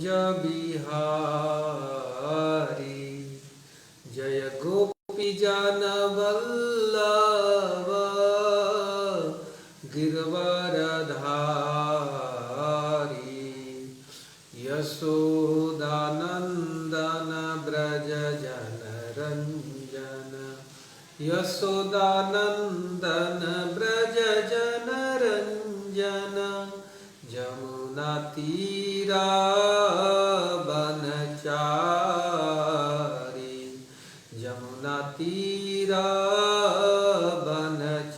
बिहारी। जय गोपी जन वल्लभ गिरवरधारी। यशोदानंदन ब्रज जन रंजन। यशोदानंदन ब्रज जन रंजन। जमुना तीरा बनचारी। जमुना तीरा बनचारी।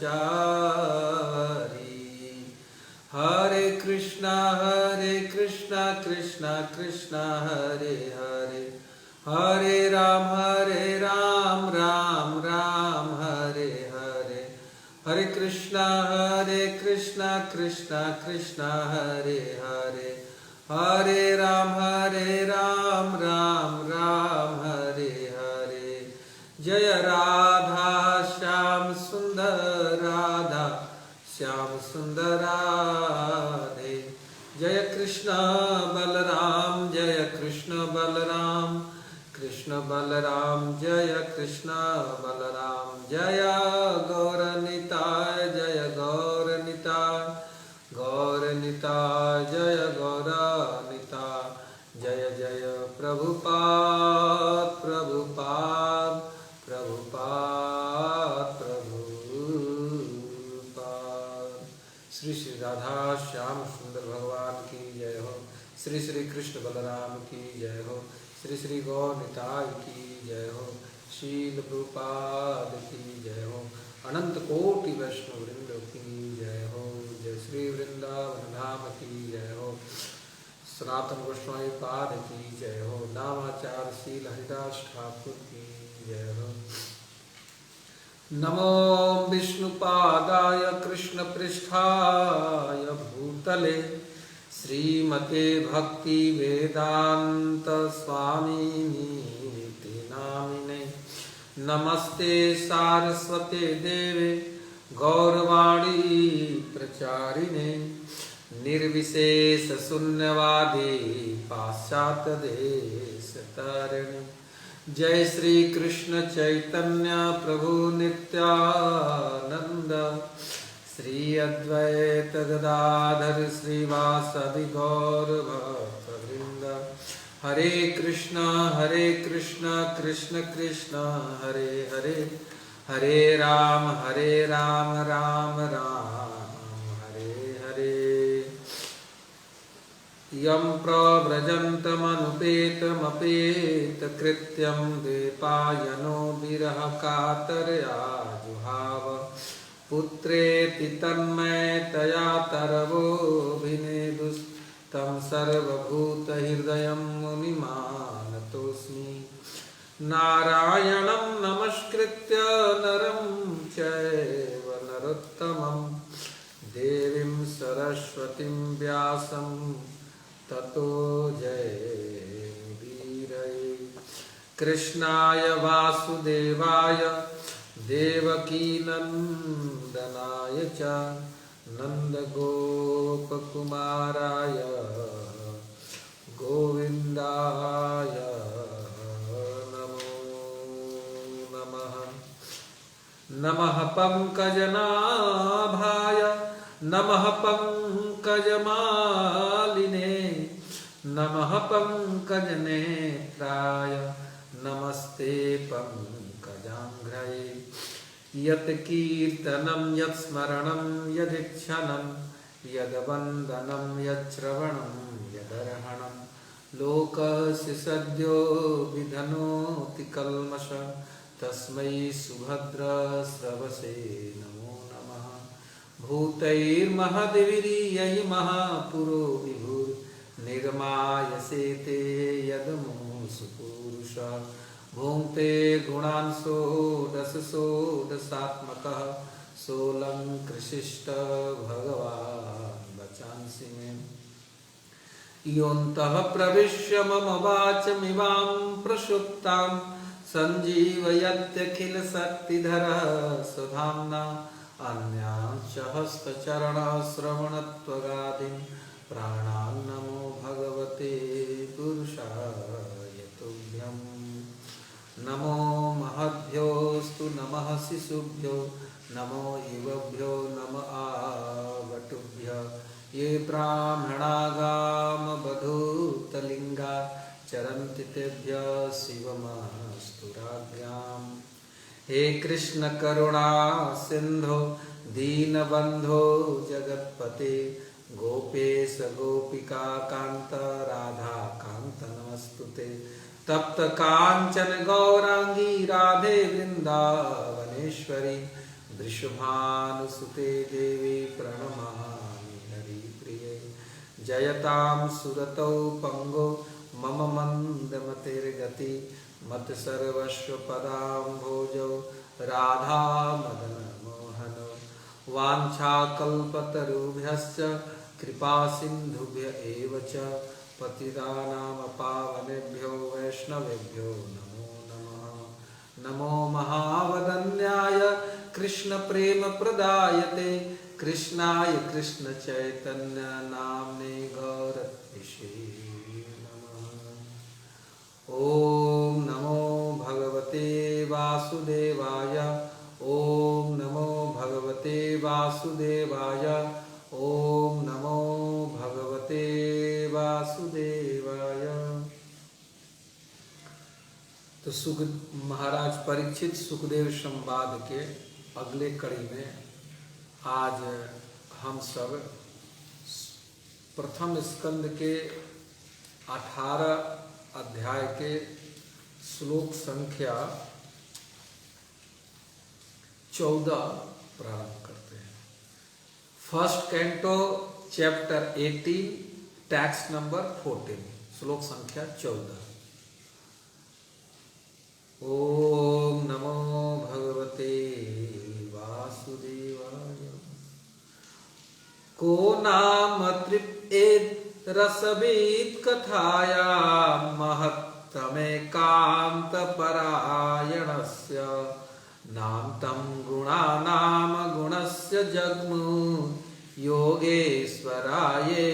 हरे कृष्णा कृष्णा कृष्णा हरे हरे। हरे राम राम राम हरे हरे। हरे कृष्णा कृष्णा कृष्णा हरे हरे। हरे राम राम राम हरे हरे। जय राधा श्याम सुंदर राधा श्याम सुंदर राधे। जय कृष्ण बलराम जय कृष्ण बलराम कृष्ण बलराम जय कृष्ण बलराम। जय गौर निताय जय गौर निताय गौर निताय जय गौर निताय। जय जय प्रभुपाद प्रभुपाद प्रभुपाद प्रभुपाद। श्री श्री राधा श्याम सुंदर भगवान की जय हो। श्री श्री कृष्ण बलराम की जय हो। श्री श्री गौर निताय की जय हो। शील प्रभुपाद की जय हो। अनंत कोटि वैष्णव वृंद की जय हो। जय श्री वृंदावन धाम की जय हो। सनातन गोस्वामी पाद की जय हो। नामाचार्य शील हरिदास ठाकुर की जय हो। नमो विष्णुपादाय कृष्ण पृष्ठाय भूतले श्रीमते भक्ति वेदांत स्वामिनीति नामिने। नमस्ते सारस्वते देवे गौरवाणी प्रचारिणे। निर्विशेष शून्यवादी पाश्चात्य देश तारिणे। जय श्री कृष्ण चैतन्य प्रभु नित्यानंद। श्री अद्वैत गदाधर श्रीवासदि गौर भक्तवृंद। हरे कृष्ण कृष्ण कृष्ण हरे हरे। हरे राम राम राम हरे हरे। यं प्रव्रजन्तमनुपेतमपेतकृत्यं द्वैपायनो विरह कातरया जुहाव। पुत्रेति तन्मयतया तरवोऽभिनेदुस्तं सर्वभूतहृदयं मुनिमानतोऽस्मि। नारायणं नमस्कृत्य नरं चैव नरोत्तमं देवीं सरस्वतीं व्यासं ततो जयमुदीरये। कृष्णाय वासुदेवाय देवकीनन्दनाय च नन्दगोपकुमाराय गोविन्दाय नमो नमः। नमः पंकजनाभाय नमः पंकजमालिने। नमः पंकजनेत्राय नमस्ते पंकजाङ्घ्रये। यत् कीर्तनं यत् स्मरणं यदिच्छनं यद्वन्दनं यच्छ्रवणं यदर्हणं लोकस्य सद्यो विधनोति कल्मषं तस्मै सुभद्रश्रवसे नमो नमः। भूतैर्महद्वीर्यै महापुरो विभुर्निर्मायसेते यदमुषु पुरुषः भुङ्क्ते गुणान् षोडशात्मकः सोऽलङ्कृशिष्ट भगवान् वचांसि मे। योऽन्तः प्रविश्य मम वाचमिमां प्रसुप्तां सञ्जीवयत्यखिलशक्तिधरः स्वधाम्ना। अन्यांश्च हस्तचरणश्रवणत्वगादीन् प्राणान् नमो भगवते पुरुषाय तुभ्यं। नमो महद्भ्योऽस्तु नमः शिशुभ्यो नमो युवभ्यो नम आवटुभ्य। ये ब्राह्मणागामवधूतलिङ्गा चरन्ति तेभ्यः शिवमस्तु राज्ञाम्। हे कृष्ण करुणा सिंधो दीनबंधो जगत्पते गोपेश गोपिका कांत राधा कांत नमस्तुते। तप्त कांचन गौरांगी राधे वृंदावनेश्वरी वृषभानुसुते देवी प्रणमामि हरिप्रिये। जयतां सुरतौ पंगो मम मंदमतिर्गति मत सर्वस्व पदाम्भोजो राधा मदन मोहनो। वाञ्छाकल्पतरुभ्यश्च कृपा सिन्धुभ्य एव च पतितानां पावनेभ्यो वैष्णवेभ्यो नमो नमः। नमो महावदन्याय कृष्ण प्रेम प्रदायते कृष्णाय कृष्ण चैतन्य नाम्ने गौरत्विषे ओम नमो भगवते वासुदेवाय। ओम नमो भगवते वासुदेवाय। ओम नमो भगवते वासुदेवाय। तो सुख महाराज परीक्षित सुखदेव संवाद के अगले कड़ी में आज हम सब प्रथम स्कंद के 18 अध्याय के श्लोक संख्या 14 प्रारंभ करते हैं। First canto chapter 18 text number 14 श्लोक संख्या 14। ओम नमो भगवते वासुदेवाय। को नाम तृप्येत रसवीत कथाया महत्तमेकान्तपरायणस्य नान्तं गुणानाम गुणस्य जग्मु योगेश्वराये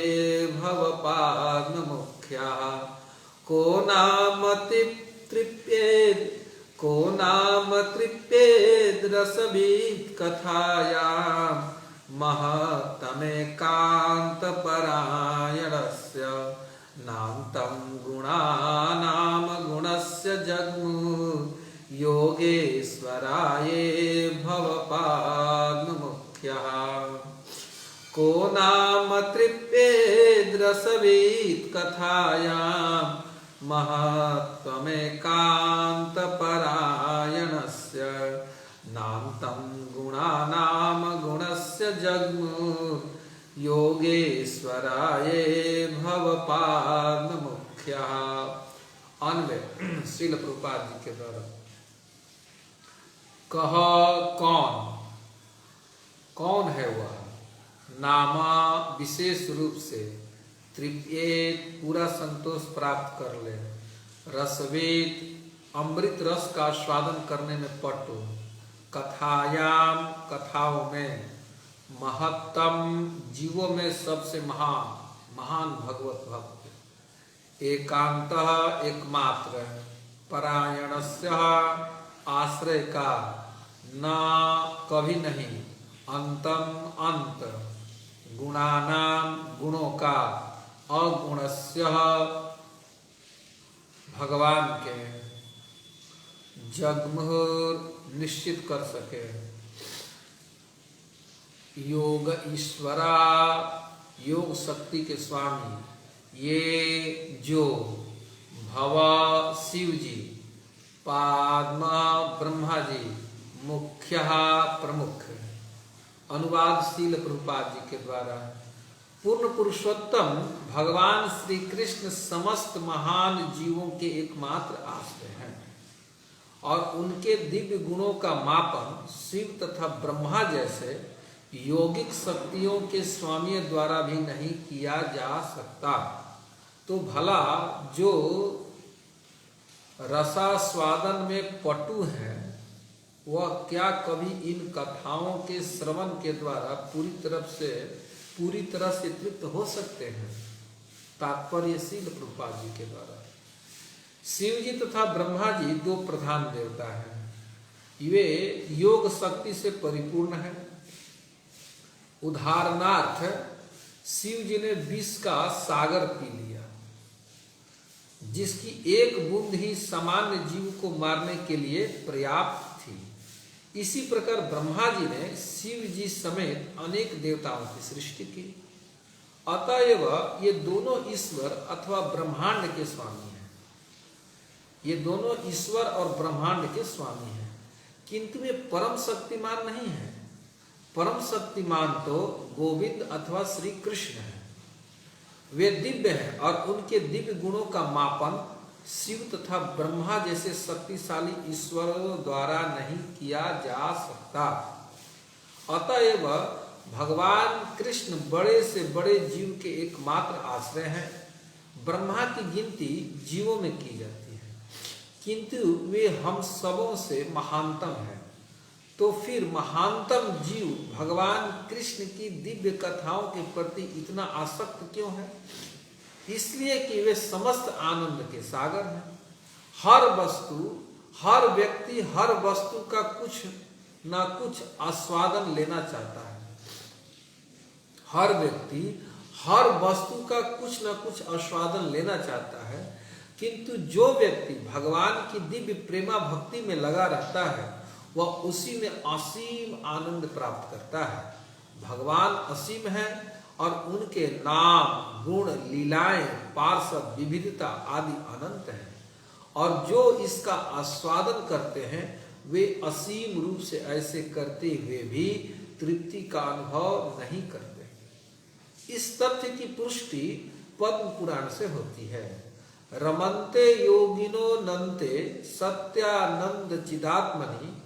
भवपाद्ममुख्याः। को नाम तृप्येद रसवीत कथायां महत्तमेकान्तपरायणस्य नान्तं गुणानाम गुणस्य जग्मु योगेश्वराये भवपाद्ममुख्यः। को नाम तृप्येद रसवीत कथायां महत्तमेकान्तपरायणस्य नान्तं गुणानाम गुणस्य जग्मु योगेश्वराये भवपाद्ममुख्यः। अन्वय श्रील प्रभुपाद जी के द्वारा। कह कौन है वह नामा विशेष रूप से तृप्येत पूरा संतोष प्राप्त कर ले, रसवेद अमृत रस का स्वादन करने में पटु, कथायाम कथाओं में, महत्तम जीवों में सबसे महान भगवत भक्त, एकांतः एकमात्र, परायणस्य आश्रय का, न कभी नहीं, अंतम अंत, गुणानाम गुणों का, अगुणस्य भगवान के, जगमुर निश्चित कर सके, योग ईश्वरा योग शक्ति के स्वामी, ये जो भवा शिव जी, पाद्मा ब्रह्मा जी, मुख्य प्रमुख। अनुवाद श्रील प्रभुपाद जी के द्वारा। पूर्ण पुरुषोत्तम भगवान श्री कृष्ण समस्त महान जीवों के एकमात्र आश्रय हैं और उनके दिव्य गुणों का मापन शिव तथा ब्रह्मा जैसे यौगिक शक्तियों के स्वामी द्वारा भी नहीं किया जा सकता। तो भला जो रसास्वादन में पटु है वह क्या कभी इन कथाओं के श्रवण के द्वारा पूरी तरह से तृप्त हो सकते हैं? तात्पर्य शील प्रभुपाद जी के द्वारा। शिव जी तथा ब्रह्मा जी दो प्रधान देवता हैं। वे योग शक्ति से परिपूर्ण है। उदाहरणार्थ शिव जी ने विष का सागर पी लिया, जिसकी एक बूंद ही सामान्य जीव को मारने के लिए पर्याप्त थी। इसी प्रकार ब्रह्मा जी ने शिव जी समेत अनेक देवताओं की सृष्टि की। अतएव ये दोनों ईश्वर अथवा ब्रह्मांड के स्वामी हैं। ये दोनों ईश्वर और ब्रह्मांड के स्वामी हैं, किंतु वे परम शक्तिमान नहीं हैं। परम शक्तिमान तो गोविंद अथवा श्री कृष्ण हैं। वे दिव्य हैं और उनके दिव्य गुणों का मापन शिव तथा ब्रह्मा जैसे शक्तिशाली ईश्वरों द्वारा नहीं किया जा सकता। अतएव भगवान कृष्ण बड़े से बड़े जीव के एकमात्र आश्रय हैं। ब्रह्मा की गिनती जीवों में की जाती है, किंतु वे हम सबों से महानतम हैं। तो फिर महानतम जीव भगवान कृष्ण की दिव्य कथाओं के प्रति इतना आसक्त क्यों है? इसलिए कि वे समस्त आनंद के सागर हैं। हर वस्तु, हर व्यक्ति हर वस्तु का कुछ ना कुछ आस्वादन लेना चाहता है। हर व्यक्ति हर वस्तु का कुछ ना कुछ आस्वादन लेना चाहता है, किंतु जो व्यक्ति भगवान की दिव्य प्रेमा भक्ति में लगा रहता है वह उसी में असीम आनंद प्राप्त करता है। भगवान असीम है और उनके नाम, गुण, लीलाएं, पार्षद, विविधता आदि अनंत हैं, और जो इसका आस्वादन करते हैं वे असीम रूप से ऐसे करते हुए भी तृप्ति का अनुभव नहीं करते। इस तथ्य की पुष्टि पद्म पुराण से होती है। रमन्ते योगिनो नन्ते सत्यानंद चिदात्मनि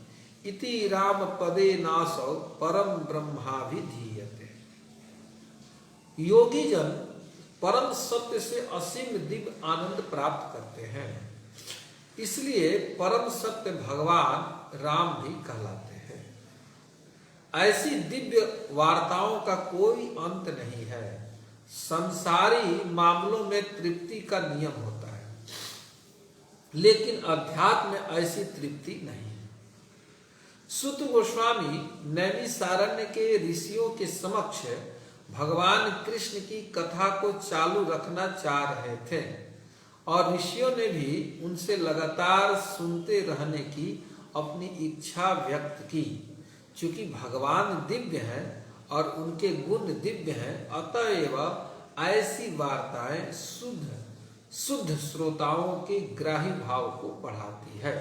इति राम पदे नासौ परम ब्रह्माभिधीयते। योगी जन परम सत्य से असीम दिव्य आनंद प्राप्त करते हैं, इसलिए परम सत्य भगवान राम भी कहलाते हैं। ऐसी दिव्य वार्ताओं का कोई अंत नहीं है। संसारी मामलों में तृप्ति का नियम होता है, लेकिन अध्यात्म में ऐसी तृप्ति नहीं। सुत गोस्वामी नैमिषारण्य के ऋषियों के समक्ष भगवान कृष्ण की कथा को चालू रखना चाह रहे थे, और ऋषियों ने भी उनसे लगातार सुनते रहने की अपनी इच्छा व्यक्त की। चूंकि भगवान दिव्य हैं और उनके गुण दिव्य हैं, अतएव ऐसी वार्ताएं शुद्ध श्रोताओं के ग्राही भाव को बढ़ाती है।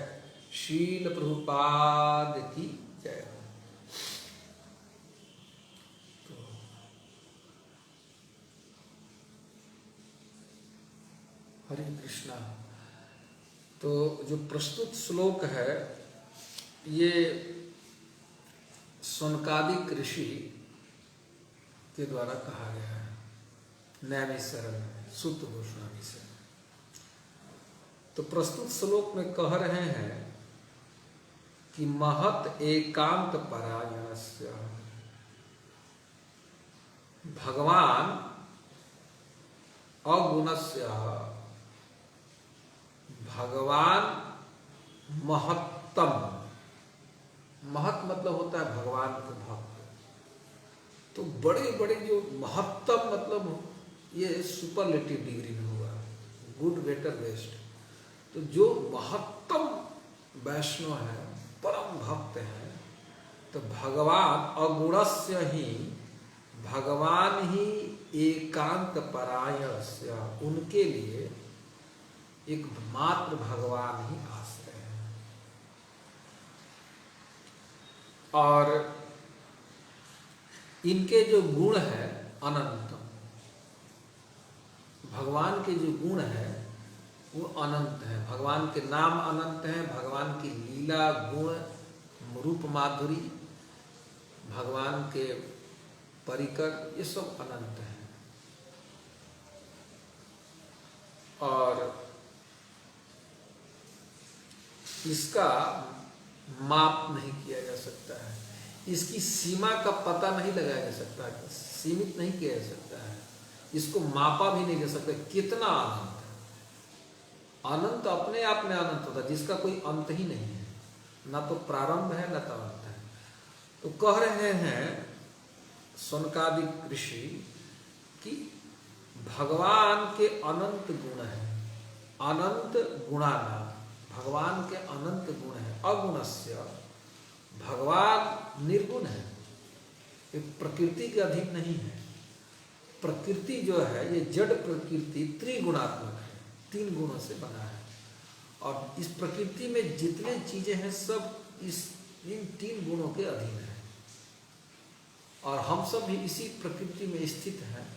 शील प्रभुपाद की जय हो। हरे कृष्णा। तो जो प्रस्तुत श्लोक है ये शौनकादिक ऋषि के द्वारा कहा गया है नैमिषारण्य में सुत गोस्वामी से। तो प्रस्तुत श्लोक में कह रहे हैं कि महत एकांत परायणस्य भगवान अगुणस्य भगवान महत्तम। महत मतलब होता है भगवान के भक्त। तो बड़े बड़े जो महत्तम मतलब ये सुपरलेटिव डिग्री में हुआ, गुड, बेटर, बेस्ट। तो जो महत्तम वैष्णव है, परम भक्त है, तो भगवान अगुणस्य ही, भगवान ही एकांत परायणस्य, उनके लिए एक मात्र भगवान ही आश्रय है। और इनके जो गुण है अनंतम, भगवान के जो गुण है वो अनंत है। भगवान के नाम अनंत हैं, भगवान की लीला, गुण, रूप, माधुरी, भगवान के परिकर, ये सब अनंत हैं। और इसका माप नहीं किया जा सकता है, इसकी सीमा का पता नहीं लगाया जा सकता, सीमित नहीं किया जा सकता है। इसको मापा भी नहीं जा सकता कितना अनंत है। अनंत अपने आप में अनंत होता है जिसका कोई अंत ही नहीं है, ना तो प्रारंभ है ना तो अंत है। तो कह रहे हैं शौनकादिक ऋषि कि भगवान के अनंत गुण है, अनंत गुणाना, भगवान के अनंत गुण है। अगुणस्य, भगवान निर्गुण है, ये प्रकृति के अधीन नहीं है। प्रकृति जो है ये जड़ प्रकृति त्रिगुणात्मक है, 3 गुणों से बना है। और इस प्रकृति में जितने चीजें हैं सब इन 3 गुणों के अधीन है। और हम सब भी इसी प्रकृति में स्थित हैं।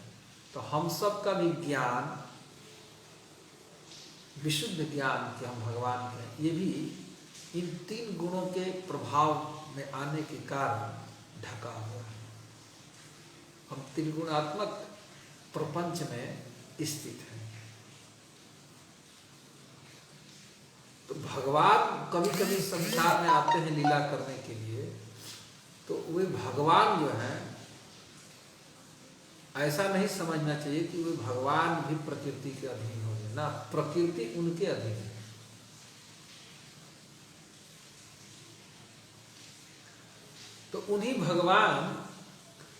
तो हम सब का भी ज्ञान, विशुद्ध ज्ञान कि हम भगवान के, ये भी इन 3 गुणों के प्रभाव में आने के कारण ढका हुआ है। हम त्रिगुणात्मक प्रपंच में स्थित हैं। तो भगवान कभी कभी संसार में आते हैं लीला करने के लिए, तो वे भगवान जो हैं, ऐसा नहीं समझना चाहिए कि वे भगवान भी प्रकृति के अधीन हो गए ना, प्रकृति उनके अधीन है। तो उन्हीं भगवान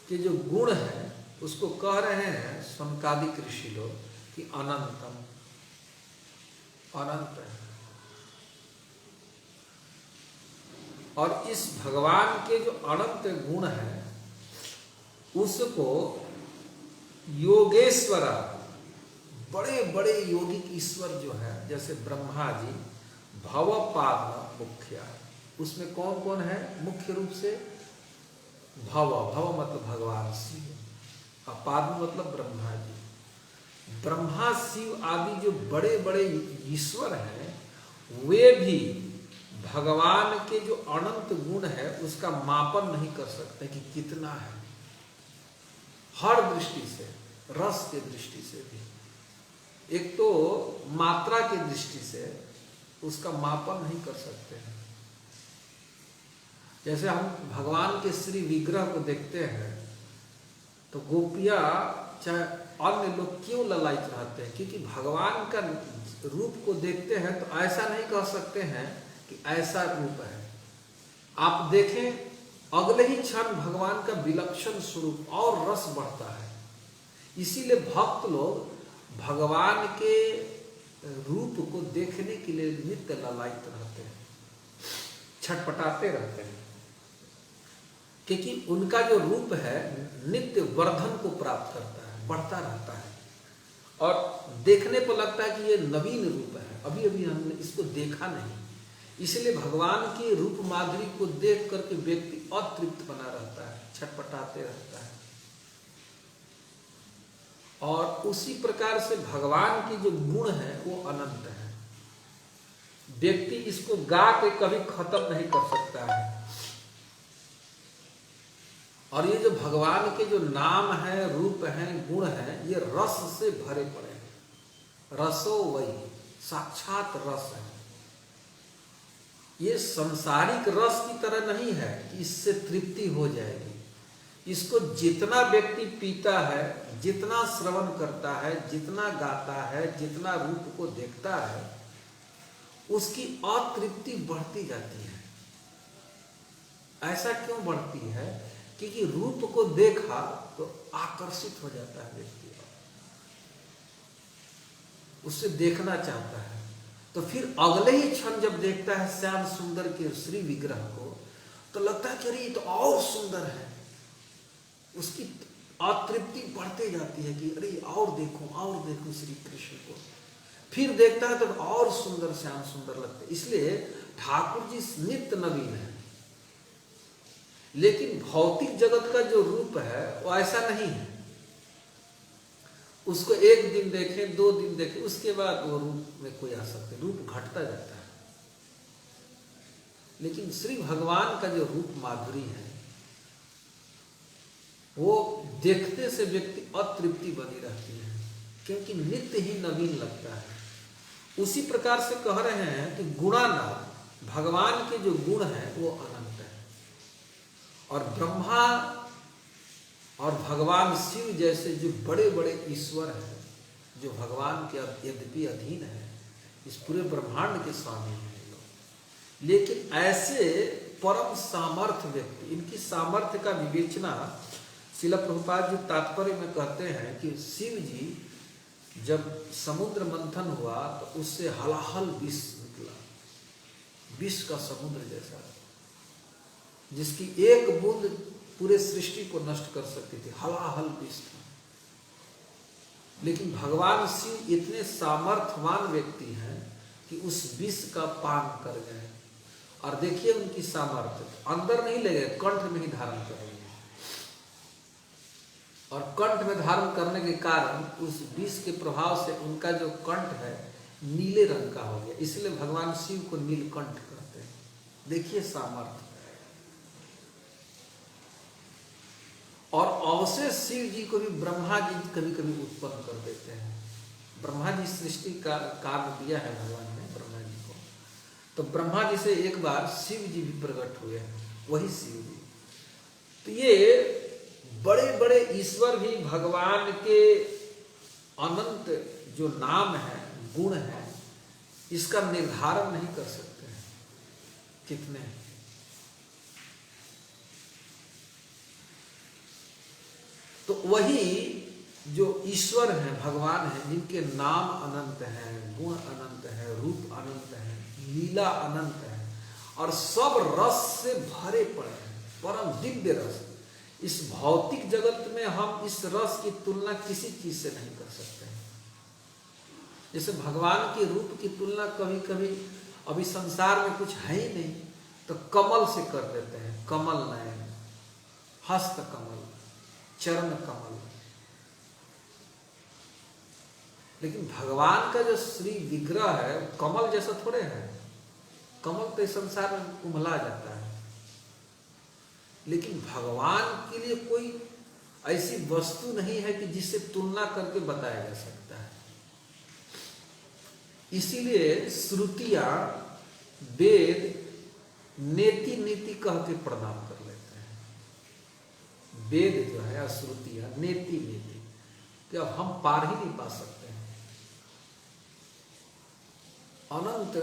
के जो गुण हैं उसको कह रहे हैं शौनकादिक ऋषि लोग कि अनंतम, अनंत है। और इस भगवान के जो अनंत गुण हैं उसको योगेश्वरा, बड़े बड़े योगिक ईश्वर जो है, जैसे ब्रह्मा जी, भवपाद मुख्य, उसमें कौन कौन है मुख्य रूप से? भव, भव मतलब भगवान शिव, पाद मतलब ब्रह्मा जी। ब्रह्मा शिव आदि जो बड़े बड़े ईश्वर हैं वे भी भगवान के जो अनंत गुण है उसका मापन नहीं कर सकते कि कितना है। हर दृष्टि से, रस के दृष्टि से भी, एक तो मात्रा की दृष्टि से उसका मापन नहीं कर सकते हैं। जैसे हम भगवान के श्री विग्रह को देखते हैं तो गोपियां चाहे अन्य लोग क्यों ललायित रहते हैं, क्योंकि भगवान का रूप को देखते हैं तो ऐसा नहीं कह सकते हैं कि ऐसा रूप है। आप देखें अगले ही क्षण भगवान का विलक्षण स्वरूप और रस बढ़ता है। इसीलिए भक्त लोग भगवान के रूप को देखने के लिए नित्य ललायित रहते हैं, छटपटाते रहते हैं, क्योंकि उनका जो रूप है नित्य वर्धन को प्राप्त करता है, बढ़ता रहता है और देखने पर लगता है कि ये नवीन रूप है, अभी अभी हमने इसको देखा नहीं। इसलिए भगवान की रूप माधुरी को देख करके व्यक्ति अतृप्त बना रहता है, छटपटाते रहता है। और उसी प्रकार से भगवान के जो गुण है वो अनंत है। व्यक्ति इसको गा के कभी खत्म नहीं कर सकता है। और ये जो भगवान के जो नाम है, रूप हैं, गुण हैं, ये रस से भरे पड़े हैं। रसो वही, साक्षात रस है। ये संसारिक रस की तरह नहीं है कि इससे तृप्ति हो जाएगी। इसको जितना व्यक्ति पीता है, जितना श्रवण करता है, जितना गाता है, जितना रूप को देखता है, उसकी अतृप्ति बढ़ती जाती है। ऐसा क्यों बढ़ती है? क्योंकि रूप को देखा तो आकर्षित हो जाता है व्यक्ति, उससे देखना चाहता है। तो फिर अगले ही क्षण जब देखता है श्याम सुंदर के श्री विग्रह को तो लगता है कि अरे ये तो और सुंदर है। उसकी अतृप्ति बढ़ते जाती है कि अरे और देखो श्री कृष्ण को। फिर देखता है तो और सुंदर श्याम सुंदर लगते। इसलिए ठाकुर जी नित्य नवीन है। लेकिन भौतिक जगत का जो रूप है वो ऐसा नहीं है। उसको एक दिन देखें, 2 दिन देखें, उसके बाद वो रूप में कोई आ सकते, रूप घटता जाता है। लेकिन श्री भगवान का जो रूप माधुरी है वो देखते से व्यक्ति अतृप्ति बनी रहती है, क्योंकि नित्य ही नवीन लगता है। उसी प्रकार से कह रहे हैं कि गुणानाम, भगवान के जो गुण हैं वो अनंत है। और ब्रह्मा और भगवान शिव जैसे जो बड़े बड़े ईश्वर हैं, जो भगवान के यद्यपि अधीन है, इस पूरे ब्रह्मांड के स्वामी हैं लोग, लेकिन ऐसे परम सामर्थ्य व्यक्ति, इनकी सामर्थ्य का विवेचना श्रील प्रभुपाद जी तात्पर्य में कहते हैं कि शिव जी जब समुद्र मंथन हुआ तो उससे हलाहल विष निकला, विष का समुद्र जैसा, जिसकी एक बूंद पूरे सृष्टि को नष्ट कर सकती थी, हलाहल विष था। लेकिन भगवान शिव इतने सामर्थ्यवान व्यक्ति हैं कि उस विष का पान कर गए, और देखिए उनकी सामर्थ्य, अंदर नहीं ले गए, कंठ में ही धारण कर रहे हैं, और कंठ में धारण करने के कारण उस विष के प्रभाव से उनका जो कंठ है नीले रंग का हो गया, इसलिए भगवान शिव को नीलकंठ कहते हैं। देखिए सामर्थ्य। और अवशेष शिव जी को भी ब्रह्मा जी कभी कभी उत्पन्न कर देते हैं। ब्रह्मा जी सृष्टि का कार्य दिया है भगवान ने ब्रह्मा जी को, तो ब्रह्मा जी से एक बार शिव जी भी प्रकट हुए हैं, वही शिव जी। तो ये बड़े बड़े ईश्वर भी भगवान के अनंत जो नाम है, गुण है, इसका निर्धारण नहीं कर सकते हैं कितने हैं। तो वही जो ईश्वर हैं, भगवान हैं, जिनके नाम अनंत हैं, गुण अनंत है, रूप अनंत है, लीला अनंत है, और सब रस से भरे पड़े हैं, परम दिव्य रस। इस भौतिक जगत में हम इस रस की तुलना किसी चीज से नहीं कर सकते हैं। जैसे भगवान के रूप की तुलना कभी कभी, अभी संसार में कुछ है ही नहीं तो कमल से कर देते हैं, कमल नयन, हस्त कमल, चरण कमल। लेकिन भगवान का जो श्री विग्रह है कमल जैसा थोड़े है, कमल तो इस संसार में उमला जाता है, लेकिन भगवान के लिए कोई ऐसी वस्तु नहीं है कि जिससे तुलना करके बताया जा सकता है। इसीलिए श्रुतियां, वेद नेति नीति कह के प्रणाम कर लेते हैं। वेद जो है, श्रुतियां नेति नीति, कि अब हम पार ही नहीं पा सकते हैं। अनंत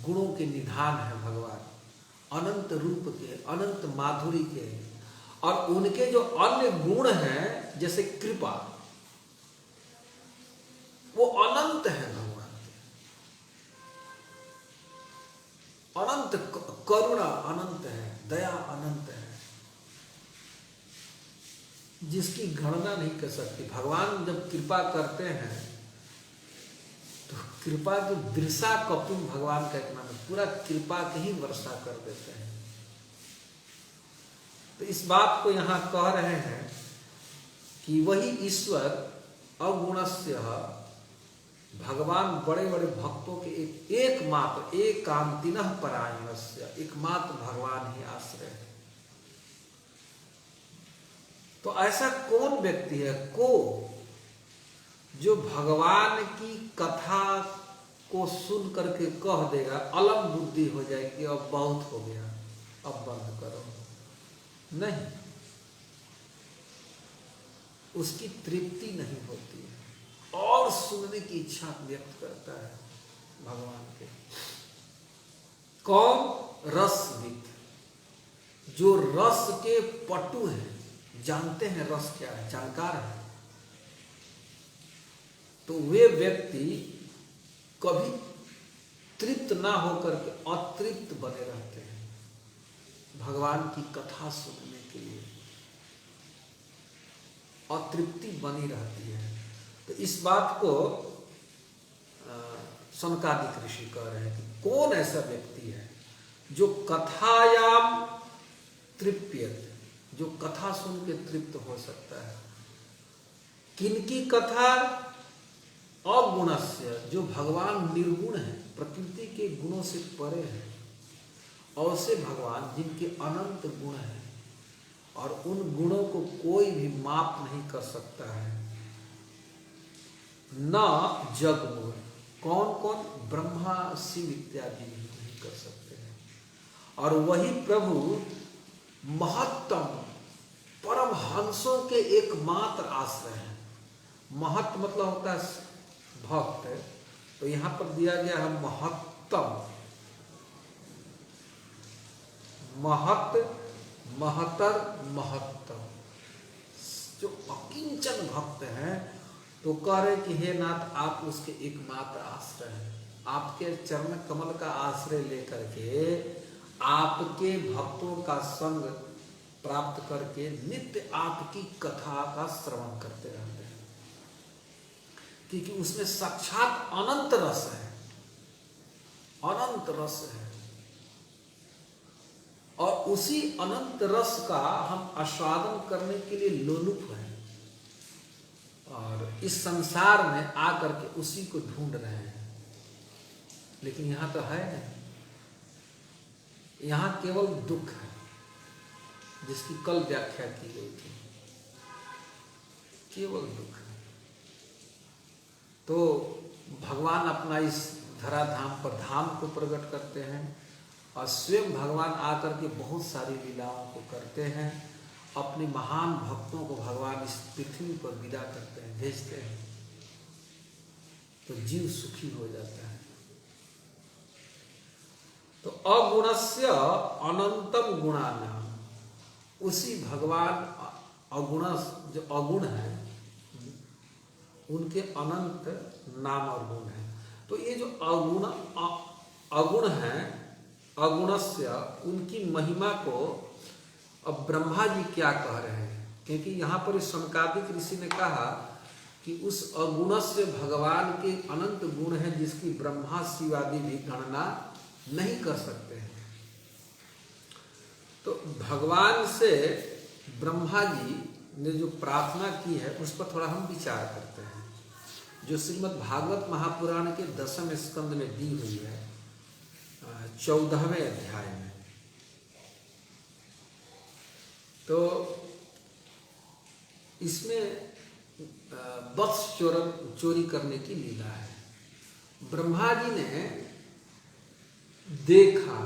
गुणों के निधान है भगवान, अनंत रूप के, अनंत माधुरी के, और उनके जो अन्य गुण हैं जैसे कृपा, वो अनंत है भगवान के। अनंत करुणा अनंत है, दया अनंत है, जिसकी गणना नहीं कर सकती। भगवान जब कृपा करते हैं तो कृपा की वृषा कपिल भगवान का एक नाम है, पूरा कृपा की ही वर्षा कर देते हैं। तो इस बात को यहां कह रहे हैं कि वही ईश्वर अगुणस्य, भगवान बड़े बड़े भक्तों के एकमात्र एकांतिनः परायणस्य, एकमात्र भगवान ही आश्रय है। तो ऐसा कौन व्यक्ति है जो भगवान की कथा को सुन करके कह देगा, अलग बुद्धि हो जाएगी, अब बहुत हो गया, अब बंद करो? नहीं, उसकी तृप्ति नहीं होती है और सुनने की इच्छा व्यक्त करता है भगवान के। कौन? रसविद, जो रस के पटु हैं, जानते हैं रस क्या है, जानकार है, तो वे व्यक्ति कभी तृप्त ना होकर के अतृप्त बने रहते हैं भगवान की कथा सुनने के लिए, अतृप्ति बनी रहती है। तो इस बात को सनकादिक ऋषि कह रहे हैं कि कौन ऐसा व्यक्ति है जो कथायाम तृप्यते, जो कथा सुन के तृप्त हो सकता है। किनकी कथा? अगुणस्य, जो भगवान निर्गुण है, प्रकृति के गुणों से परे है, और से भगवान जिनके अनंत गुण हैं और उन गुणों को कोई भी माप नहीं कर सकता है। न जगमोह, कौन कौन? ब्रह्मा शिव इत्यादि नहीं कर सकते हैं। और वही प्रभु महत्तम, परमहंसों के एकमात्र आश्रय हैं। महत मतलब होता है भक्त, तो यहां पर दिया गया है महत्तम, महत, महतर, महत्तम, जो अकिंचन भक्त हैं, तो कह रहे कि हे नाथ आप उसके एकमात्र आश्रय हैं। आपके चरण कमल का आश्रय लेकर के आपके भक्तों का संग प्राप्त करके नित्य आपकी कथा का श्रवण करते रहते हैं, क्योंकि उसमें साक्षात अनंत रस है, अनंत रस है। और उसी अनंत रस का हम आस्वादन करने के लिए लोलुप हैं, और इस संसार में आकर के उसी को ढूंढ रहे हैं। लेकिन यहां तो है नहीं, यहां केवल दुख है, जिसकी कल व्याख्या की गई थी, केवल दुख है। तो भगवान अपना इस धराधाम पर धाम को प्रकट करते हैं, और स्वयं भगवान आकर के बहुत सारी लीलाओं को करते हैं। अपने महान भक्तों को भगवान इस पृथ्वी पर विदा करते हैं, भेजते हैं, तो जीव सुखी हो जाता है। तो अगुणस्य अनंतम गुणानाम, उसी भगवान अगुण, जो अगुण है, उनके अनंत नाम और गुण है। तो ये जो अगुण है, अगुणस्य, उनकी महिमा को अब ब्रह्मा जी क्या कह रहे हैं, क्योंकि यहाँ पर सनकादिक ऋषि ने कहा कि उस अगुणस्य भगवान के अनंत गुण हैं, जिसकी ब्रह्मा शिवादि भी गणना नहीं कर सकते हैं। तो भगवान से ब्रह्मा जी ने जो प्रार्थना की है, उस पर थोड़ा हम विचार करते हैं, जो श्रीमद् भागवत महापुराण के 10वें स्कंद में दी हुई है, 14वें अध्याय में। तो इसमें वत्स चोरी करने की लीला है। ब्रह्मा जी ने देखा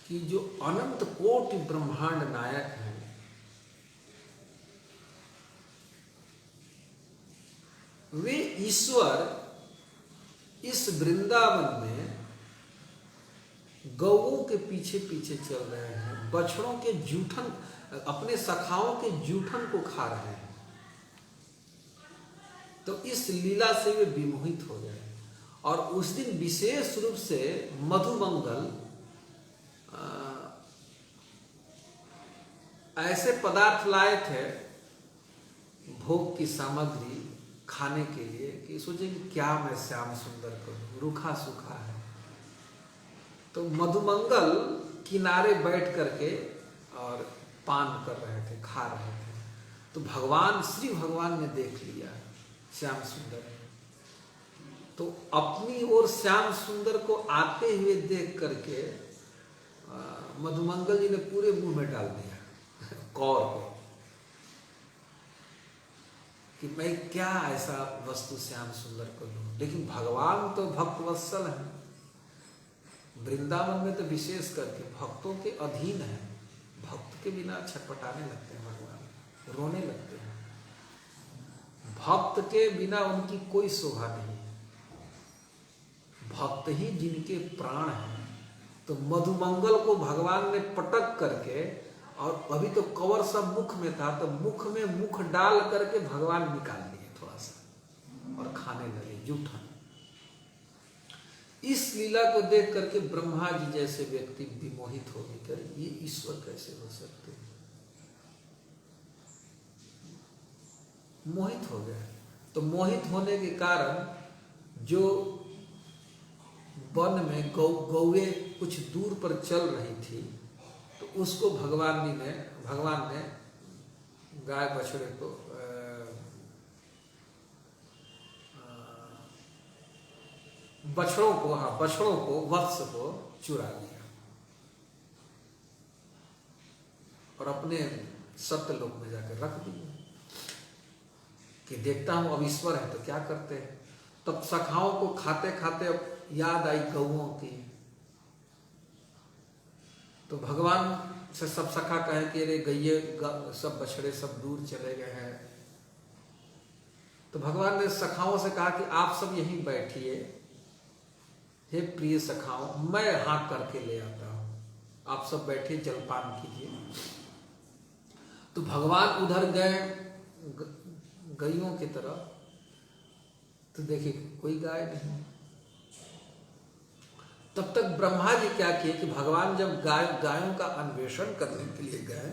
कि जो अनंत कोटि ब्रह्मांड नायक हैं, वे ईश्वर इस वृंदावन में गौओं के पीछे पीछे चल रहे हैं, बछड़ों के जूठन, अपने सखाओं के जूठन को खा रहे हैं। तो इस लीला से वे विमोहित हो गए, और उस दिन विशेष रूप से मधुमंगल ऐसे पदार्थ लाए थे, भोग की सामग्री खाने के लिए, कि सोचे कि क्या मैं श्याम सुंदर करूं, रूखा सूखा है। तो मधुमंगल किनारे बैठ करके और पान कर रहे थे, खा रहे थे। तो भगवान, श्री भगवान ने देख लिया श्याम सुंदर, तो अपनी ओर श्याम सुंदर को आते हुए देख करके मधुमंगल जी ने पूरे मुंह में डाल दिया कौर को, कि मैं क्या ऐसा वस्तु श्याम सुंदर को दूं। लेकिन भगवान तो भक्त वत्सल है, वृंदावन में तो विशेष करके भक्तों के अधीन है। भक्त के बिना छटपटाने लगते हैं भगवान, रोने लगते हैं। भक्त के बिना उनकी कोई शोभा नहीं है, भक्त ही जिनके प्राण हैं। तो मधुमंगल को भगवान ने पटक करके, और अभी तो कवर सब मुख में था, तो मुख में मुख डाल करके भगवान निकाल लिए थोड़ा सा, और खाने लगे जूठन। इस लीला को देख करके ब्रह्मा जी जैसे व्यक्ति विमोहित हो गए, ये ईश्वर कैसे हो सकते, मोहित हो गए। तो मोहित होने के कारण जो वन में गौवे कुछ दूर पर चल रही थी, तो उसको भगवान ने गाय बछड़े को बछड़ों को वत्स को चुरा लिया, और अपने सत्यलोक में जाकर रख दिया, कि देखता हूं अब ईश्वर है तो क्या करते हैं। तब सखाओं को खाते खाते याद आई गौओं की, तो भगवान से सब सखा कहे कि अरे गैये सब बछड़े सब दूर चले गए हैं। तो भगवान ने सखाओं से कहा कि आप सब यहीं बैठिए, हे प्रिय सखाओं, मैं हाँक करके ले आता हूं, आप सब बैठिए जलपान कीजिए। तो भगवान उधर गए गैयों की तरफ, तो देखिए कोई गाय नहीं। तब तक ब्रह्मा जी क्या किए कि भगवान जब गायों का अन्वेषण करने के लिए गए,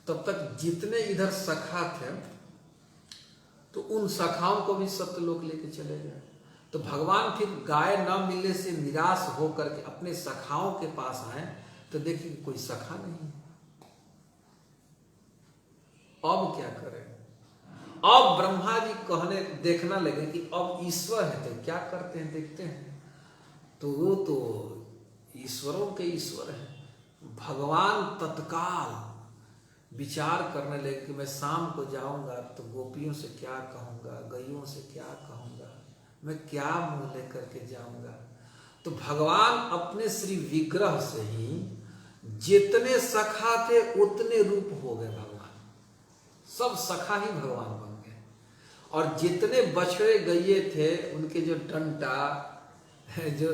तब तक जितने इधर सखा थे तो उन सखाओं को भी सत्यलोक लेके चले गए। तो भगवान फिर गाय न मिलने से निराश होकर के अपने सखाओं के पास आए, तो देखिए कोई सखा नहीं। अब क्या करें? अब ब्रह्मा जी कहने देखना लगे कि अब ईश्वर है तो क्या करते हैं, देखते हैं। तो वो तो ईश्वरों के ईश्वर हैं। भगवान तत्काल विचार करने लगे कि मैं शाम को जाऊंगा तो गोपियों से क्या कहूंगा, गैयों से क्या कहूंगा, मैं क्या मुंह लेकर के जाऊंगा। तो भगवान अपने श्री विग्रह से ही जितने सखा थे उतने रूप हो गए। भगवान सब सखा ही भगवान बन गए। और जितने बछड़े गैये थे उनके जो डंटा जो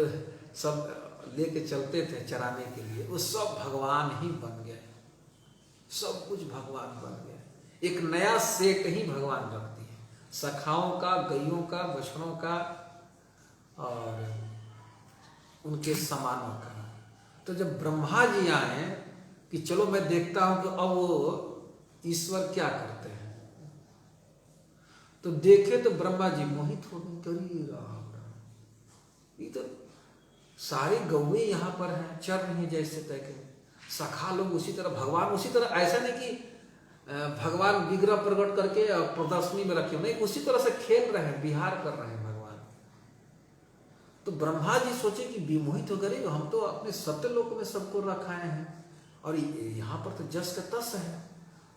सब लेके चलते थे चराने के लिए, वो सब भगवान ही बन गए। सब कुछ भगवान बन गया। एक नया सेट ही भगवान रख दिए, सखाओं का, गैयों का, बछड़ों का और उनके समानों का। तो जब ब्रह्मा जी आए कि चलो मैं देखता हूं कि अब वो ईश्वर क्या करते हैं, तो देखे तो ब्रह्मा जी मोहित हो गए। करी राम, ये तो सारे गौवे यहाँ पर हैं, चर रही जैसे तैके। सखा लोग उसी तरह, भगवान उसी तरह, ऐसा नहीं कि भगवान विग्रह प्रकट करके प्रदर्शनी में रखे, नहीं, उसी तरह से खेल रहे हैं, विहार कर रहे हैं भगवान। तो ब्रह्मा जी सोचे कि विमोहित हो गए, हम तो अपने सत्यलोक में सबको रखाए हैं और यहाँ पर तो जस का तस है।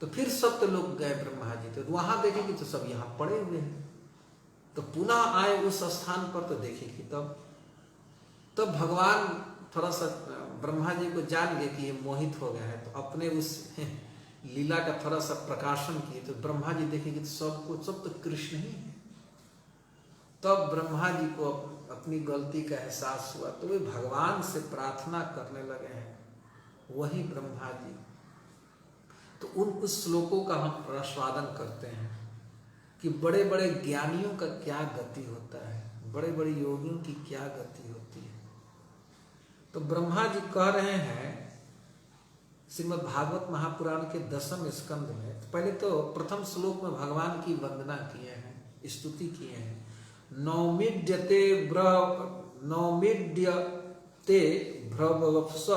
तो फिर सत्यलोक गए ब्रह्मा जी, तो वहां देखेंगे तो सब यहाँ पड़े हुए हैं। तो पुनः आए उस स्थान पर, तो देखेंगे तब भगवान थोड़ा सा ब्रह्मा जी को जान गए कि ये मोहित हो गया है, तो अपने उस लीला का थोड़ा सा प्रकाशन किए। तो ब्रह्मा जी देखेंगे तो सब तो कृष्ण ही है। तब ब्रह्मा जी को अपनी गलती का एहसास हुआ, तो वे भगवान से प्रार्थना करने लगे हैं, वही ब्रह्मा जी। तो उन कुछ श्लोकों का हम रसवादन करते हैं कि बड़े बड़े ज्ञानियों का क्या गति होता है, बड़े बड़े योगियों की क्या गति होती है। तो ब्रह्मा जी कह रहे हैं श्रीमद् भागवत महापुराण के 10वें स्कंद में, तो पहले तो प्रथम श्लोक में भगवान की वंदना किए हैं, स्तुति किए हैं। नौमिड्यते भ्रवप्स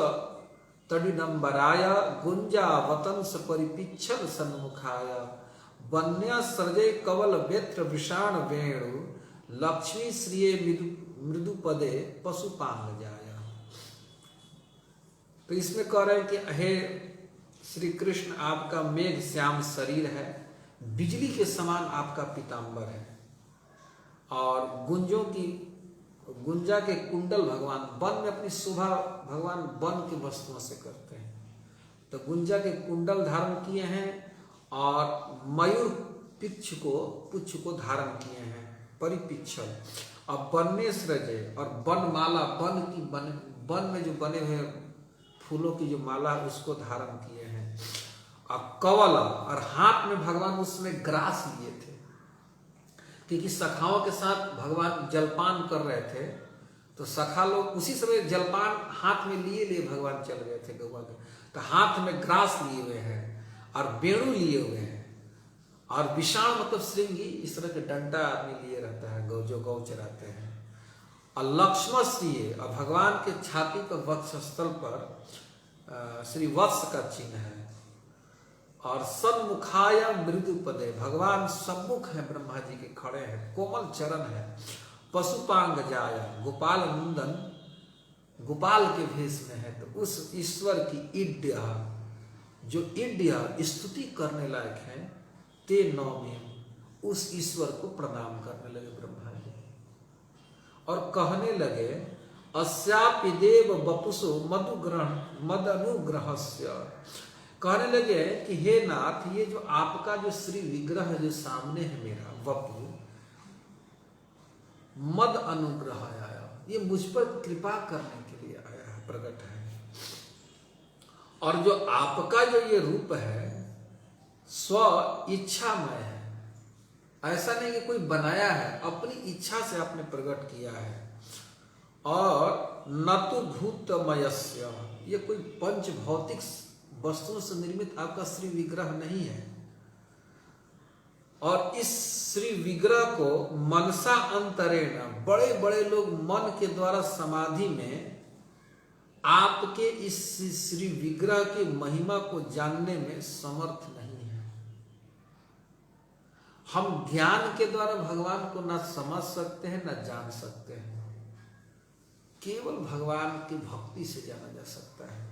तडिनंबराय गुंजावतंस परिपिच्छल सन्मुखाय वन्य सर्जय कवल वेत्र विषाण वेणु लक्ष्मी श्रिये मृदुपदे पशुपांग जाय। तो इसमें कह रहे हैं कि हे श्री कृष्ण, आपका मेघ श्याम शरीर है, बिजली के समान आपका पीतांबर है, और गुंजा के कुंडल भगवान वन में अपनी शोभा भगवान वन की वस्तुओं से करते हैं। तो गुंजा के कुंडल धारण किए हैं और मयूर पुच्छ को धारण किए हैं परिपिच्छल, और वन्य सृजय और वनमाला, वन में जो बने हुए फूलों की जो माला उसको धारण किए हैं, और कवल, और हाथ में भगवान उसमें ग्रास लिए थे, क्योंकि सखाओं के साथ भगवान जलपान कर रहे थे। तो सखा लोग उसी समय जलपान हाथ में लिए भगवान चल गए थे गौवा के, तो हाथ में ग्रास लिए हुए हैं और वेणु लिए हुए हैं, और विषाण मतलब श्रृंगी, इस तरह के डंडा आदमी लिए रहता है जो गौ चराते हैं, और लक्ष्मण श्री, और भगवान के छाती पर वक्षस्थल पर श्री वत्स का चिन्ह है, और सन्मुखाय मृदु पदे, भगवान सम्मुख है, ब्रह्मा जी के खड़े हैं, कोमल चरण है, पशुपांग जाया, गोपाल नंदन, गोपाल के भेष में है। तो उस ईश्वर की इड्य, जो इड्य स्तुति करने लायक है, ते नौमी, उस ईश्वर को प्रणाम करने लगे ब्रह्मा जी, और कहने लगे अस्यापि देव बपुसो मदनुग्रहस्य कहने लगे कि हे नाथ, ये जो आपका जो श्री विग्रह जो सामने है मेरा वपु, मद अनुग्रह आया, ये मुझ पर कृपा करने के लिए आया है, प्रकट है। और जो आपका जो ये रूप है स्व इच्छामय है, ऐसा नहीं कि कोई बनाया है, अपनी इच्छा से आपने प्रकट किया है। और न तो भूतमयस्य, ये कोई पंच भौतिक वस्तुओं से निर्मित आपका श्री विग्रह नहीं है। और इस श्री विग्रह को मनसा अंतरेण, बड़े बड़े लोग मन के द्वारा समाधि में आपके इस श्री विग्रह की महिमा को जानने में समर्थ नहीं है। हम ज्ञान के द्वारा भगवान को न समझ सकते हैं न जान सकते हैं, केवल भगवान की भक्ति से जाना जा सकता है।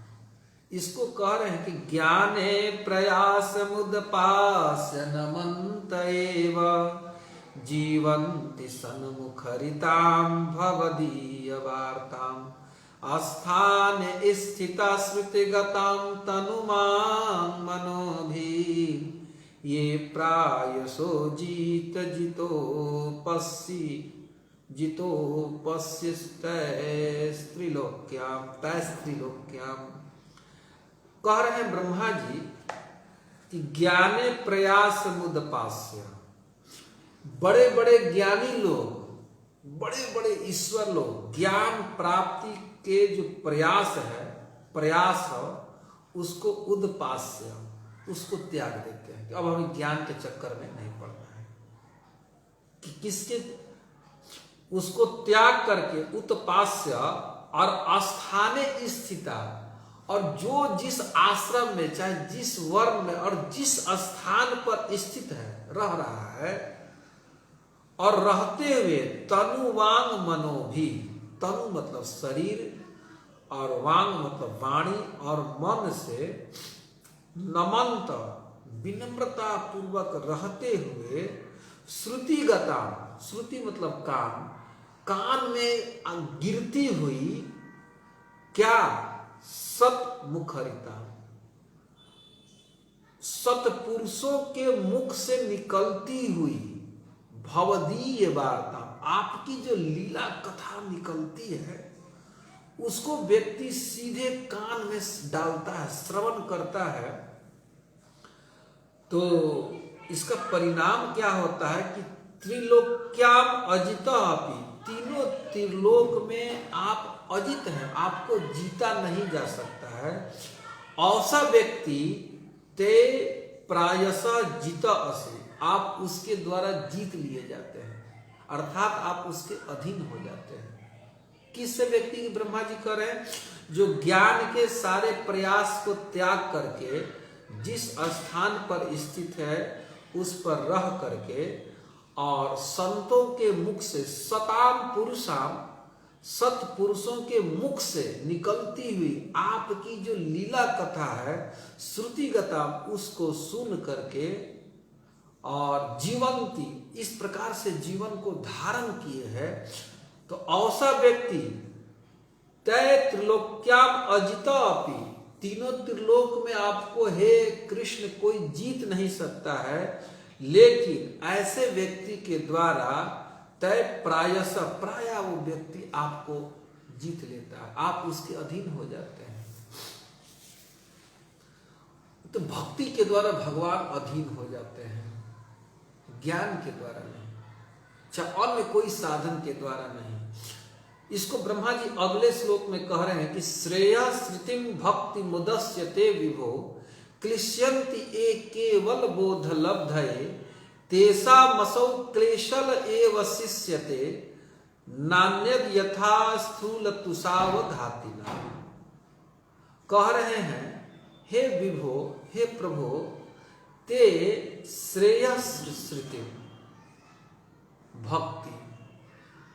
इसको कह रहे हैं कि ज्ञाने प्रयास मुदपास्य नमन्त एव जीवन्ति सन्मुखरितां भवदीय वार्ताम् आस्थान स्थिता स्मृतिगतां तनुमां मनोभिः ये प्रायसो जितोपस्यस्त्रिलोक्यां। कह रहे हैं ब्रह्मा जी कि ज्ञाने प्रयास मुदपास्य, बड़े बड़े ज्ञानी लोग, बड़े बड़े ईश्वर लोग ज्ञान प्राप्ति के जो प्रयास है उसको उदपास्य, उसको त्याग देते हैं कि अब हमें ज्ञान के चक्कर में नहीं पड़ना है। कि किसके, उसको त्याग करके उत्पास्य और आस्थाने स्थिता, और जो जिस आश्रम में, चाहे जिस वर्ण में और जिस स्थान पर स्थित है, रह रहा है, और रहते हुए तनु वांग मनो भी, तनु मतलब शरीर और वांग मतलब वाणी और मन से नमंत विनम्रता पूर्वक रहते हुए श्रुतिगता, श्रुति मतलब कान में गिरती हुई क्या, सतमुखरिता, सतपुरुषों के मुख से निकलती हुई भवदीय वार्ता, आपकी जो लीला कथा निकलती है उसको व्यक्ति सीधे कान में डालता है, श्रवण करता है, तो इसका परिणाम क्या होता है कि त्रिलोक्याम अजित अपि, तीनों त्रिलोक में आप अजित हैं, आपको जीता नहीं जा सकता है। ऐसा व्यक्ति ते प्रायशः जीत असि, आप उसके द्वारा जीत लिए जाते हैं, अर्थात आप उसके अधीन हो जाते हैं। किससे व्यक्ति की ब्रह्मा जी कह रहे हैं, जो ज्ञान के सारे प्रयास को त्याग करके जिस स्थान पर स्थित है उस पर रह करके और संतों के मुख से, सताम पुरुषाम, सतपुरुषों के मुख से निकलती हुई आपकी जो लीला कथा है श्रुतिगता, उसको सुन करके और जीवंती, इस प्रकार से जीवन को धारण किए है, तो ऐसा व्यक्ति तय त्रिलोक्याम अजित अपि, तीनों त्रिलोक में आपको हे कृष्ण कोई जीत नहीं सकता है, लेकिन ऐसे व्यक्ति के द्वारा तय प्रायशः, प्राय वो व्यक्ति आपको जीत लेता है, आप उसके अधीन हो जाते हैं। तो भक्ति के द्वारा भगवान अधीन हो जाते हैं, ज्ञान के द्वारा नहीं, चाहे अन्य कोई साधन के द्वारा नहीं। इसको ब्रह्मा जी अगले श्लोक में कह रहे हैं कि श्रेया श्रुतिम भक्ति मुदस्यते विभो क्लिश्यन्ति ए केवल बोध लब्धये तेसा मसौ क्लेशल एव शिष्यते नान्यद यथा स्थूल तुषावघातिना। कह रहे हैं हे विभो, हे प्रभो, ते श्रेयश्रुति भक्ति,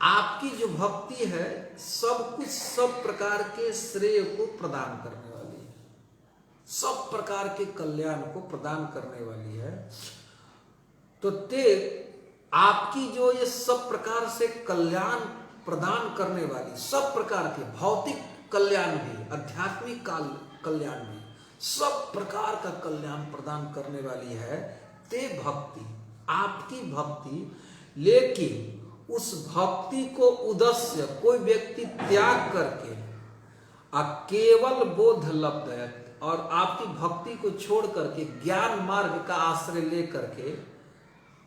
आपकी जो भक्ति है सब कुछ, सब प्रकार के श्रेय को प्रदान करने वाली है, सब प्रकार के कल्याण को प्रदान करने वाली है। तो ते आपकी जो ये सब प्रकार से कल्याण प्रदान करने वाली, सब प्रकार के भौतिक कल्याण भी, आध्यात्मिक कल्याण भी, सब प्रकार का कल्याण प्रदान करने वाली है ते भक्ति, आपकी भक्ति। लेकिन उस भक्ति को उद्देश्य कोई व्यक्ति त्याग करके केवल बोध लब्ध, और आपकी भक्ति को छोड़ करके ज्ञान मार्ग का आश्रय ले करके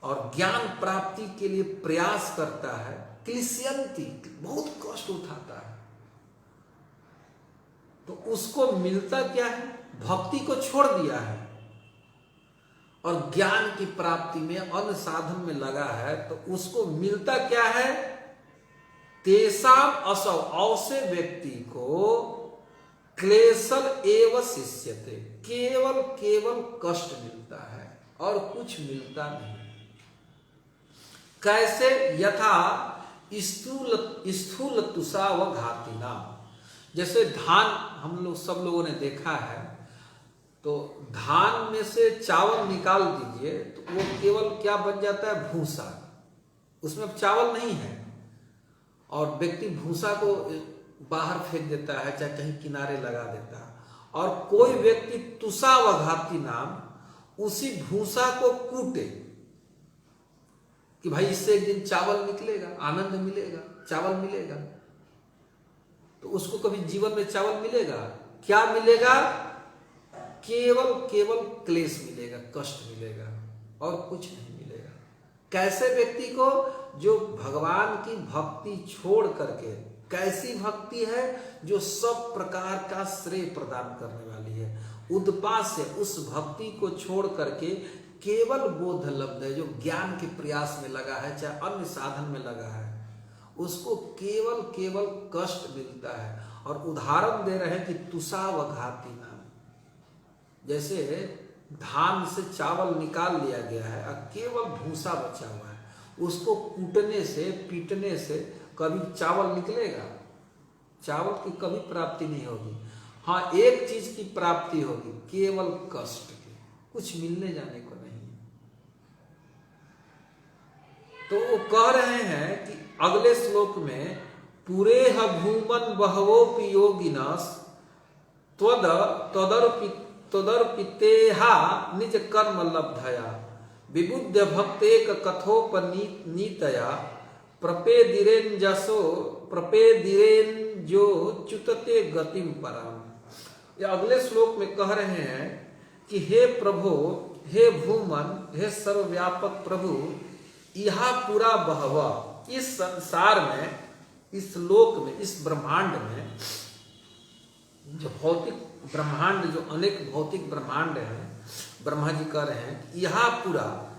और ज्ञान प्राप्ति के लिए प्रयास करता है, क्लिश्यंती, बहुत कष्ट उठाता है, तो उसको मिलता क्या है? भक्ति को छोड़ दिया है और ज्ञान की प्राप्ति में अन्य साधन में लगा है, तो उसको मिलता क्या है? तेसाम असौ, औसे व्यक्ति को क्लेशल एव शिष्यते, केवल केवल कष्ट मिलता है और कुछ मिलता नहीं। कैसे? यथा स्थूल तुषा व घाती नाम, जैसे धान हम लोग सब लोगों ने देखा है, तो धान में से चावल निकाल दीजिए तो वो केवल क्या बन जाता है? भूसा, उसमें चावल नहीं है, और व्यक्ति भूसा को बाहर फेंक देता है, चाहे कहीं किनारे लगा देता है। और कोई व्यक्ति तुषा व घाती नाम उसी भूसा को कूटे कि भाई इससे एक दिन चावल निकलेगा, आनंद मिलेगा, चावल मिलेगा, तो उसको कभी जीवन में चावल मिलेगा? क्या मिलेगा? केवल केवल क्लेश मिलेगा, कष्ट मिलेगा और कुछ नहीं मिलेगा। कैसे व्यक्ति को? जो भगवान की भक्ति छोड़ करके, कैसी भक्ति है? जो सब प्रकार का श्रेय प्रदान करने वाली है, उद्पास्य, उस भक्ति को छोड़ करके केवल बोध लब्ध है, जो ज्ञान के प्रयास में लगा है, चाहे अन्य साधन में लगा है, उसको केवल केवल कष्ट मिलता है। और उदाहरण दे रहे हैं कि तुषा व घाती नाम, जैसे धान से चावल निकाल लिया गया है और केवल भूसा बचा हुआ है, उसको कूटने से, पीटने से कभी चावल निकलेगा? चावल की कभी प्राप्ति नहीं होगी। हाँ, एक चीज की प्राप्ति होगी, केवल कष्ट की, कुछ मिलने जाने को नहीं। तो वो कह रहे हैं कि अगले श्लोक में, पुरेह भूमन बहवोपि योगिनस तदर्पितेहा निज कर्म लब्धया विबुद्ध भक्तेक कथोपनीतया प्रपेदिरेंजो च्युतते गतिम पराम। ये अगले श्लोक में कह रहे हैं कि हे प्रभु, हे भूमन, हे सर्वव्यापक प्रभु, यह पूरा बहवा, इस संसार में, इस लोक में, इस ब्रह्मांड में, जो भौतिक ब्रह्मांड, जो अनेक भौतिक ब्रह्मांड है, ब्रह्मा जी कह रहे हैं यह पूरा,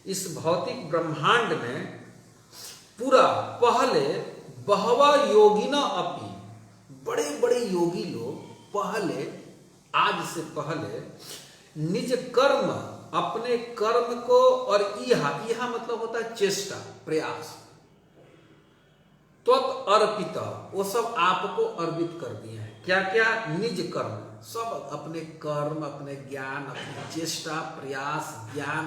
इस भौतिक ब्रह्मांड में पूरा, पहले बहवा योगिना अपि, बड़े बड़े योगी लोग पहले, आज से पहले, निज कर्म, अपने कर्म को, और इहा मतलब होता है चेष्टा, प्रयास, त्वत् अर्पित, वो सब आपको अर्पित कर दिए हैं। क्या क्या? निज कर्म, सब अपने कर्म, अपने ज्ञान, अपनी चेष्टा, प्रयास, ज्ञान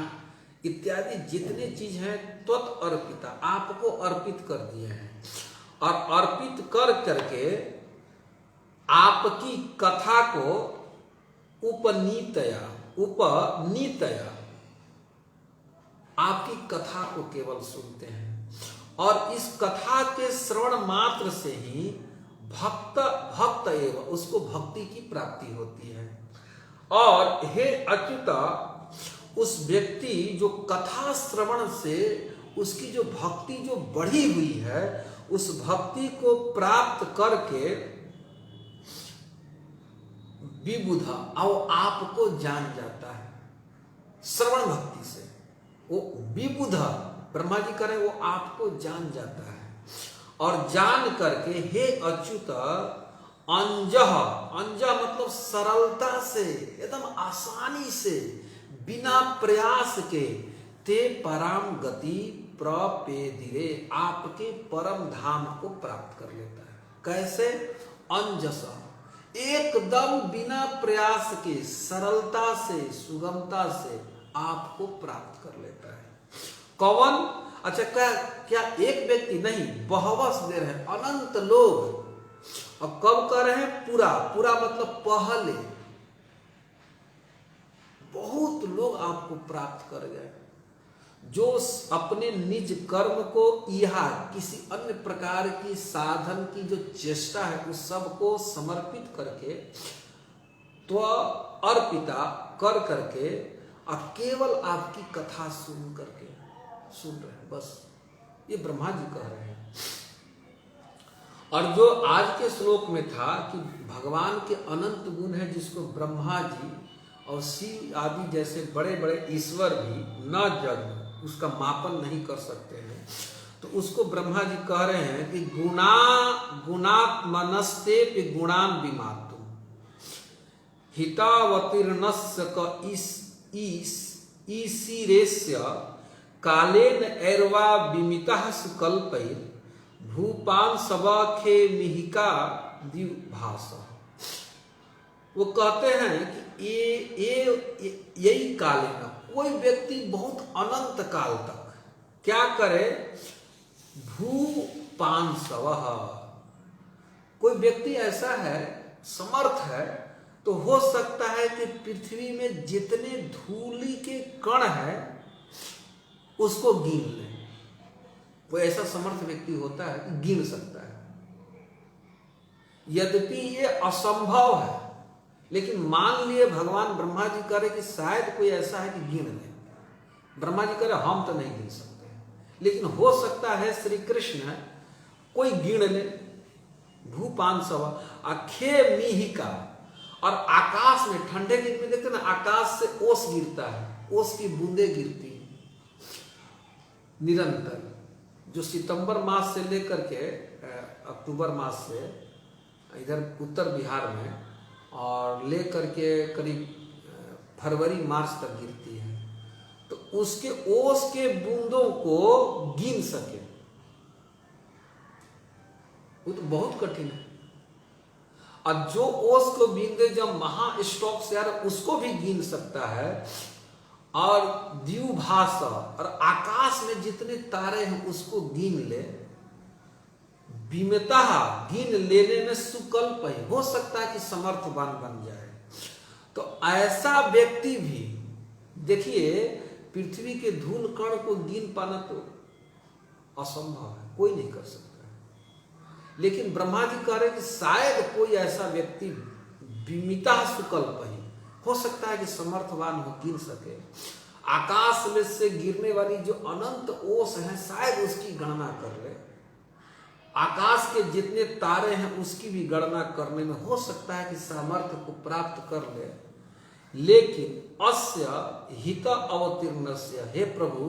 इत्यादि जितने चीज हैं, त्वत् अर्पिता, आपको अर्पित कर दिए हैं। और अर्पित कर करके आपकी कथा को उपनीतया, आपकी कथा को केवल सुनते हैं, और इस कथा के श्रवण मात्र से ही भक्त एवं उसको भक्ति की प्राप्ति होती है। और हे अच्युता, उस व्यक्ति जो कथा श्रवण से उसकी जो भक्ति जो बढ़ी हुई है, उस भक्ति को प्राप्त करके विबुधा, और आपको जान जाता है श्रवण भक्ति से, वो विबुधा, ब्रह्मा जी करें, वो आपको जान जाता है। और जान करके हे अच्युत, अंजह, अंजह मतलब सरलता से, एकदम आसानी से, बिना प्रयास के, ते परम गति प्रपेदिरे, आपके परम धाम को प्राप्त कर लेता है। कैसे? अंजसा, एकदम बिना प्रयास के, सरलता से, सुगमता से आपको प्राप्त कर लेता है। कौन? अच्छा, क्या एक व्यक्ति नहीं, बहवस दे रहे हैं, अनंत लोग। और कब कर रहे हैं? पूरा, पूरा मतलब पहले, बहुत लोग आपको प्राप्त कर गए। जो अपने निज कर्म को यह किसी अन्य प्रकार की साधन की जो चेष्टा है उस सब को समर्पित करके तो अर्पिता कर करके और केवल आपकी कथा सुन रहे हैं, बस ये ब्रह्मा जी कह रहे हैं। और जो आज के श्लोक में था कि भगवान के अनंत गुण है जिसको ब्रह्मा जी और शिव आदि जैसे बड़े बड़े ईश्वर भी न जग उसका मापन नहीं कर सकते हैं, तो उसको ब्रह्मा जी कह रहे हैं कि गुणात्मनस्ते पे गुणान विमातु हितावतीर्णस्य क ईशिरेस्य कालेन एर्वा विमितः सुकल्पैर् भूपान सवाखे मिहिका द्विभाष। वो कहते हैं कि ये यही काल है। कोई व्यक्ति बहुत अनंत काल तक क्या करे, भूपान सवह, कोई व्यक्ति ऐसा है समर्थ है तो हो सकता है कि पृथ्वी में जितने धूलि के कण है उसको गिन ले। वो ऐसा समर्थ व्यक्ति होता है कि गिन सकता है। यद्यपि ये असंभव है, लेकिन मान लिए भगवान ब्रह्मा जी कह रहे कि शायद कोई ऐसा है कि गिन ले। ब्रह्मा जी कह रहे हम तो नहीं गिन सकते, लेकिन हो सकता है श्री कृष्ण कोई गिन ले। भूपान सवा अखे मिहिका, और आकाश में ठंडे दिन में देखते ना आकाश से ओस गिरता है, ओस की बूंदे गिरती निरंतर, जो सितंबर मास से लेकर के अक्टूबर मास से इधर उत्तर बिहार में और लेकर के करीब फरवरी मार्च तक गिरती है, तो उसके ओस के बूंदों को गिन सके वो तो बहुत कठिन है। और जो ओस को बींदे जब महास्टॉक से यार उसको भी गिन सकता है। और द्विभाष, और आकाश में जितने तारे हैं उसको गिन ले। विमता, गिन लेने में सुकल्प है, हो सकता है कि समर्थवान बन जाए। तो ऐसा व्यक्ति भी देखिए, पृथ्वी के धूल कण को गिन पाना तो असंभव है, कोई नहीं कर सकता। लेकिन ब्रह्मा जी कह रहे कि शायद कोई ऐसा व्यक्ति विमिता सुकल्प ही हो सकता है कि समर्थवान हो, गिन सके। आकाश में से गिरने वाली जो अनंत ओस है शायद उसकी गणना कर ले। आकाश के जितने तारे हैं उसकी भी गणना करने में हो सकता है कि सामर्थ्य को प्राप्त कर ले। लेकिन अस्य हित अवतीर्णस्य, हे प्रभु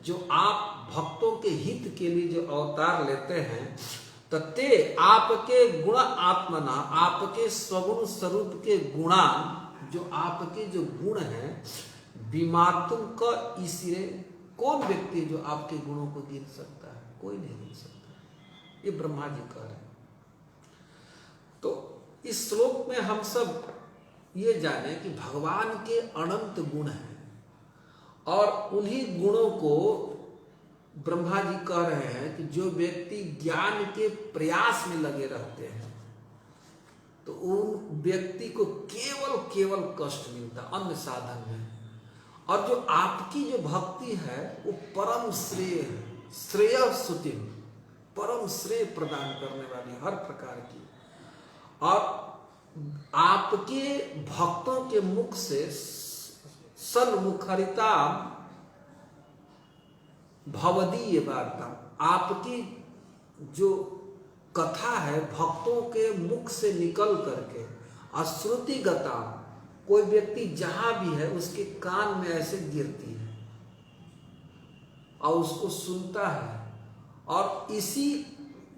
जो आप भक्तों के हित के लिए जो अवतार लेते हैं, तते आपके गुण आत्मना, आपके स्वगुण स्वरूप के गुणान, जो आपके जो गुण हैं, विमातुम का ईशिरे, कौन व्यक्ति जो आपके गुणों को गिन सकता है? कोई नहीं गिन सकता। ये ब्रह्मा जी कह रहे हैं। तो इस श्लोक में हम सब ये जाने कि भगवान के अनंत गुण हैं और उन्हीं गुणों को ब्रह्मा जी कह रहे हैं कि जो व्यक्ति ज्ञान के प्रयास में लगे रहते हैं तो उन व्यक्ति को केवल कष्ट मिलता अन्य साधन में। और जो आपकी जो भक्ति है वो परम श्रेय सुति, परम श्रेय प्रदान करने वाली हर प्रकार की। और आपके भक्तों के मुख से सन्मुखरिता भवदीय वार्ता, आपकी जो कथा है भक्तों के मुख से निकल करके अश्रुतिगता, कोई व्यक्ति जहां भी है उसके कान में ऐसे गिरती है और उसको सुनता है और इसी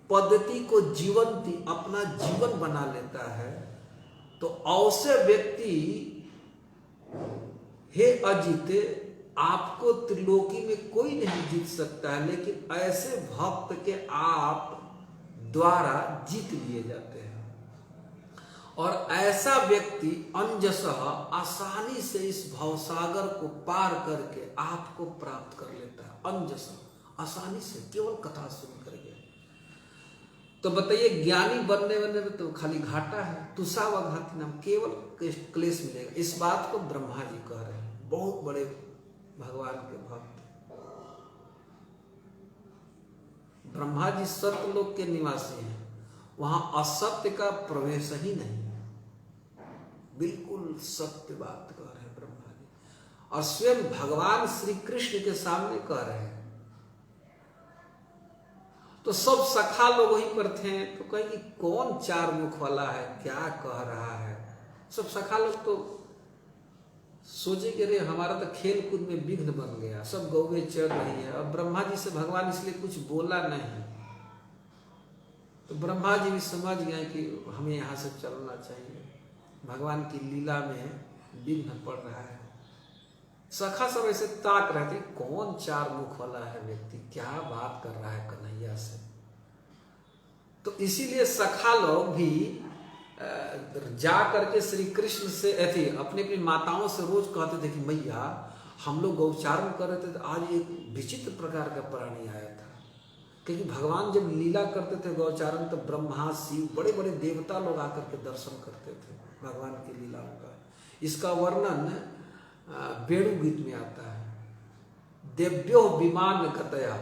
पद्धति को जीवंती अपना जीवन बना लेता है। तो ऐसे व्यक्ति, हे अजित, आपको त्रिलोकी में कोई नहीं जीत सकता है, लेकिन ऐसे भक्त के आप द्वारा जीत लिए जाते हैं। और ऐसा व्यक्ति अंजसः आसानी से इस भवसागर को पार करके आपको प्राप्त कर लेता है। अंजसः आसानी से, केवल कथा सुन करके। तो बताइए, ज्ञानी बनने में तो खाली घाटा है, तुषा व घाती नाम, केवल क्लेश मिलेगा। इस बात को ब्रह्मा जी कह रहे हैं। बहुत बड़े भगवान के भक्त। ब्रह्मा जी सत्यलोक के निवासी हैं, वहां असत्य का प्रवेश ही नहीं, बिल्कुल सत्य बात कह रहे हैं ब्रह्मा जी, और स्वयं भगवान श्री कृष्ण के सामने कह रहे हैं। तो सब सखा लोग वहीं पर थे, तो कहे कि कौन चार मुख वाला है, क्या कह रहा है। सब सखा लोग तो सोचे कि अरे हमारा तो खेल कूद में विघ्न बन गया, सब गौवे चढ़ रही है। अब ब्रह्मा जी से भगवान इसलिए कुछ बोला नहीं, तो ब्रह्मा जी भी समझ गए कि हमें यहाँ से चलना चाहिए, भगवान की लीला में विघ्न पड़ रहा है। सखा सब ऐसे ताक रहे थे, कौन चार मुख वाला है व्यक्ति, क्या बात कर रहा है कन्हैया से। तो इसीलिए सखा लोग भी जा करके श्री कृष्ण से थी अपनी अपनी माताओं से रोज कहते थे कि मैया हम लोग गौचारण कर रहे थे तो आज एक विचित्र प्रकार का प्राणी आया था। क्योंकि भगवान जब लीला करते थे गौचारण तो ब्रह्मा शिव बड़े बड़े देवता लोग आकर के दर्शन करते थे भगवान की लीलाओं का। इसका वर्णन वेणु गीत में आता है। देव्यो विमान गतया,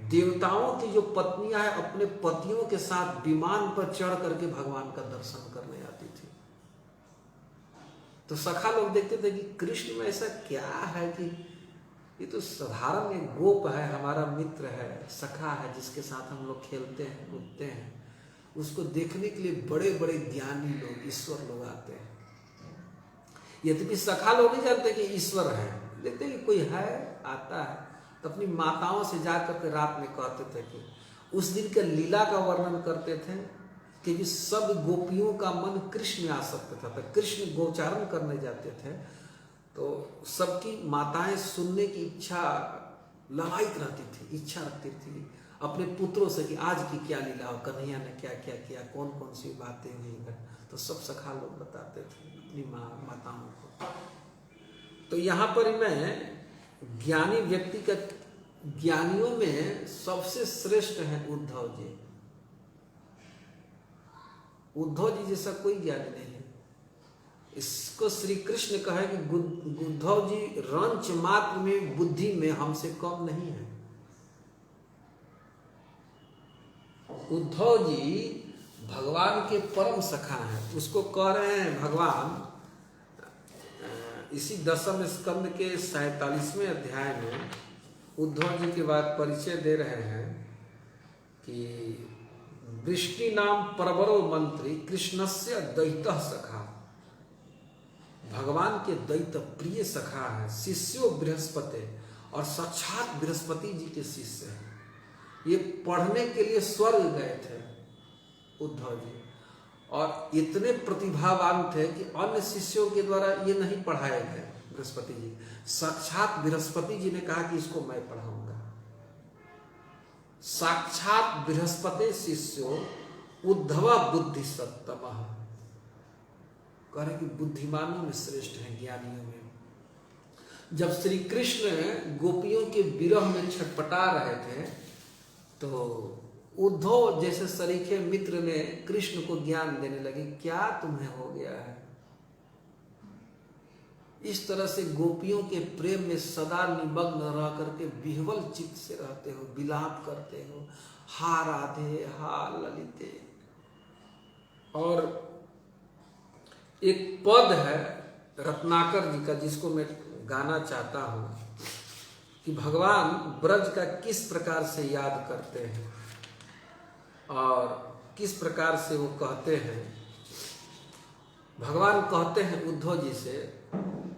देवताओं की जो पत्नियां हैं अपने पतियों के साथ विमान पर चढ़ करके भगवान का दर्शन करने आती थी। तो सखा लोग देखते थे कि कृष्ण में ऐसा क्या है कि ये तो साधारण एक गोप है, हमारा मित्र है, सखा है, जिसके साथ हम लोग खेलते हैं कूदते हैं। उसको देखने के लिए बड़े बड़े ज्ञानी लोग, ईश्वर लोग आते हैं। यद्यपि सखा लोग नहीं जानते कि ईश्वर है, देखते कि कोई है आता है, तो अपनी माताओं से जाकर के रात में कहते थे कि उस दिन के लीला का वर्णन करते थे कि सब गोपियों का मन कृष्ण में आसक्त था। तो कृष्ण गोचारण करने जाते थे तो सबकी माताएं सुनने की इच्छा ललायित रहती थी, इच्छा रखती थी अपने पुत्रों से कि आज की क्या लीला हो, कन्हैया ने क्या क्या किया, कौन कौन सी बातें हुई। तो सब सखा लोग बताते थे अपनी माताओं को। तो यहाँ पर मैं ज्ञानी व्यक्ति का, ज्ञानियों में सबसे श्रेष्ठ है उद्धव जी। उद्धव जी जैसा कोई ज्ञानी नहीं है। इसको श्री कृष्ण कहे कि उद्धव जी रंच मात्र में बुद्धि में हमसे कम नहीं है। उद्धव जी भगवान के परम सखा हैं। उसको कह रहे हैं भगवान इसी 10वें स्कंद के 47वें अध्याय में उद्धव जी के बाद परिचय दे रहे हैं कि वृष्टि नाम परवरो मंत्री कृष्णस्य दैतः सखा। भगवान के दैत प्रिय सखा है। शिष्यो बृहस्पति, और साक्षात बृहस्पति जी के शिष्य हैं। ये पढ़ने के लिए स्वर्ग गए थे उद्धव जी, और इतने प्रतिभावान थे कि अन्य शिष्यों के द्वारा ये नहीं पढ़ाए गए बृहस्पति जी। साक्षात बृहस्पति जी ने कहा कि इसको मैं पढ़ाऊंगा। साक्षात बृहस्पति शिष्यो उद्धवा बुद्धि सत्तम, कह रहे कि बुद्धिमानों में श्रेष्ठ हैं, ज्ञानियों में। जब श्री कृष्ण गोपियों के विरह में छटपटा रहे थे तो उद्धव जैसे सरीखे मित्र ने कृष्ण को ज्ञान देने लगे, क्या तुम्हें हो गया है। इस तरह से गोपियों के प्रेम में सदा निमग्न रह करके विह्वल चित्त से रहते हो, विलाप करते हो, हा राधे हा ललिते। और एक पद है रत्नाकर जी का जिसको मैं गाना चाहता हूं कि भगवान ब्रज का किस प्रकार से याद करते हैं और किस प्रकार से वो कहते हैं। भगवान कहते हैं उद्धव जी से,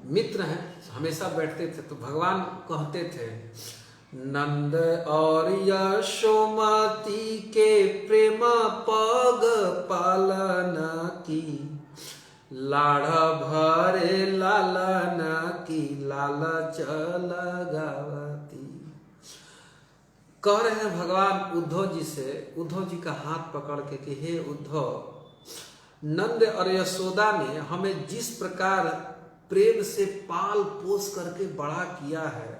मित्र हैं हमेशा बैठते थे, तो भगवान कहते थे नंद और यशोमती के प्रेम पग पालन की, लाड़ा भरे लालन की लालच लगावती। कह रहे हैं भगवान उद्धव जी से, उद्धव जी का हाथ पकड़ के कि हे उद्धव, नंद और यशोदा ने हमें जिस प्रकार प्रेम से पाल पोस करके बड़ा किया है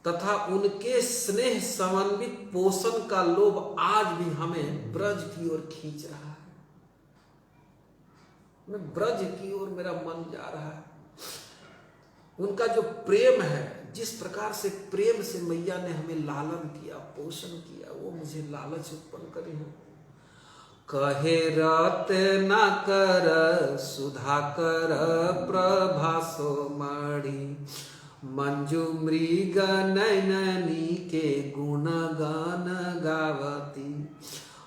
तथा उनके स्नेह समन्वित पोषण का लोभ आज भी हमें ब्रज की ओर खींच रहा है। मैं ब्रज की ओर मेरा मन जा रहा है। उनका जो प्रेम है, जिस प्रकार से प्रेम से मैया ने हमें लालन किया, पोषण किया, वो मुझे लालच उत्पन्न करे हो। कहे रत न कर सुधाकर प्रभासो मणि, मंजू मृग नैननी के गुण गान गावती।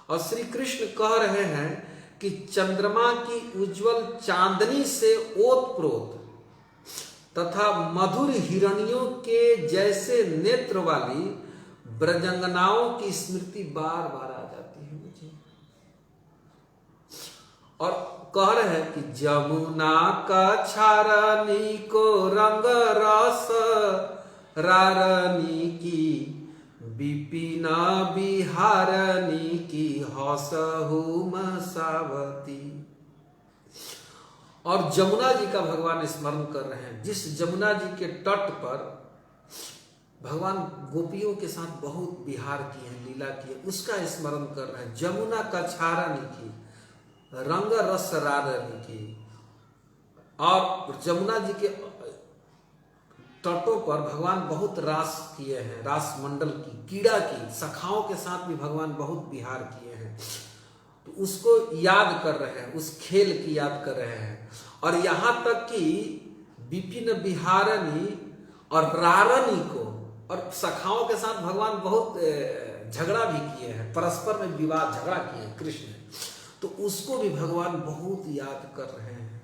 और श्री कृष्ण कह रहे हैं कि चंद्रमा की उज्जवल चांदनी से ओतप्रोत तथा मधुर हिरणियों के जैसे नेत्र वाली ब्रजंगनाओं की स्मृति बार बार आ जाती है मुझे। और कह रहे हैं कि जमुना का क्षारनी को रंग रस रारनी की, विपिना बिहारनी की हौसहु मसावती। और जमुना जी का भगवान स्मरण कर रहे हैं, जिस जमुना जी के तट पर भगवान गोपियों के साथ बहुत विहार किए हैं, लीला की है, उसका स्मरण कर रहे हैं। जमुना का क्षारनी की, रंग रस रारनी की। और जमुना जी के तटों पर भगवान बहुत रास किए हैं, रास मंडल की, क्रीड़ा की, सखाओं के साथ भी भगवान बहुत विहार किए हैं। तो उसको याद कर रहे हैं, उस खेल की याद कर रहे हैं। और यहाँ तक कि विपिन बिहारनी और रारनी को और सखाओं के साथ भगवान बहुत झगड़ा भी किए हैं, परस्पर में विवाद झगड़ा किए हैं कृष्ण, तो उसको भी भगवान बहुत याद कर रहे हैं।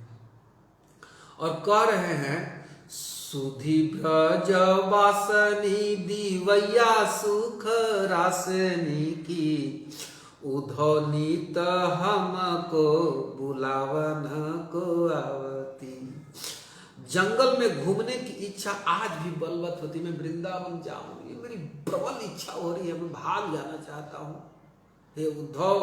और कह रहे हैं सुधि ब्रज वासनी दिवैया सुख रासनी की, उधौनीत हमको बुलावन को आवती। जंगल में घूमने की इच्छा आज भी बलवत होती, मैं वृंदावन जाऊं, ये मेरी प्रबल इच्छा हो रही है, मैं भाग जाना चाहता हूं। हे उद्धव,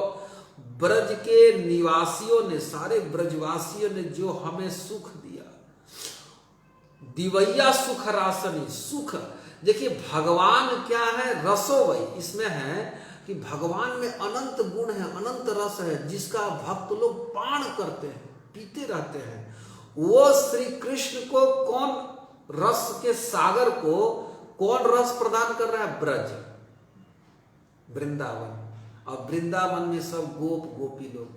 ब्रज के निवासियों ने, सारे ब्रजवासियों ने जो हमें सुख दिया, दिवैया सुख रासनी, सुख देखिए भगवान क्या है, रसोवई इसमें है कि भगवान में अनंत गुण है, अनंत रस है, जिसका भक्त लोग पान करते हैं, पीते रहते हैं। वो श्री कृष्ण को कौन रस के सागर को कौन रस प्रदान कर रहा है? ब्रज, वृंदावन। और वृंदावन में सब गोप गोपी लोग।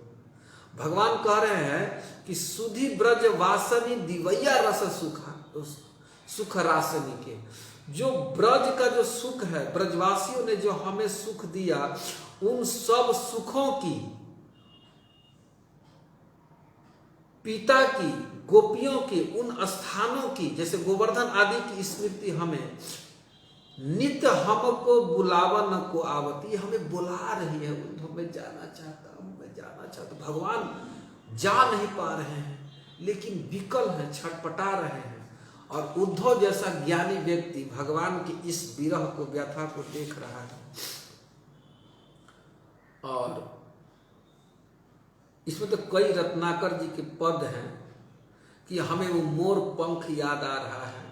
भगवान कह रहे हैं कि सुधि ब्रज वासनी दिवैया रस सुखा, तो सुख रासनी के, जो ब्रज का जो सुख है, ब्रजवासियों ने जो हमें सुख दिया, उन सब सुखों की, पिता की, गोपियों की, उन स्थानों की, जैसे गोवर्धन आदि की स्मृति हमें नित्य हमको बुलावन को आवती, हमें बुला रही है। मैं जाना चाहता हूं, मैं जाना चाहता हूं। भगवान जा नहीं पा रहे हैं, लेकिन विकल हैं, छटपटा रहे हैं। और उद्धव जैसा ज्ञानी व्यक्ति भगवान की इस विरह को, व्यथा को देख रहा है। और इसमें तो कई रत्नाकर जी के पद हैं कि हमें वो मोर पंख याद आ रहा है,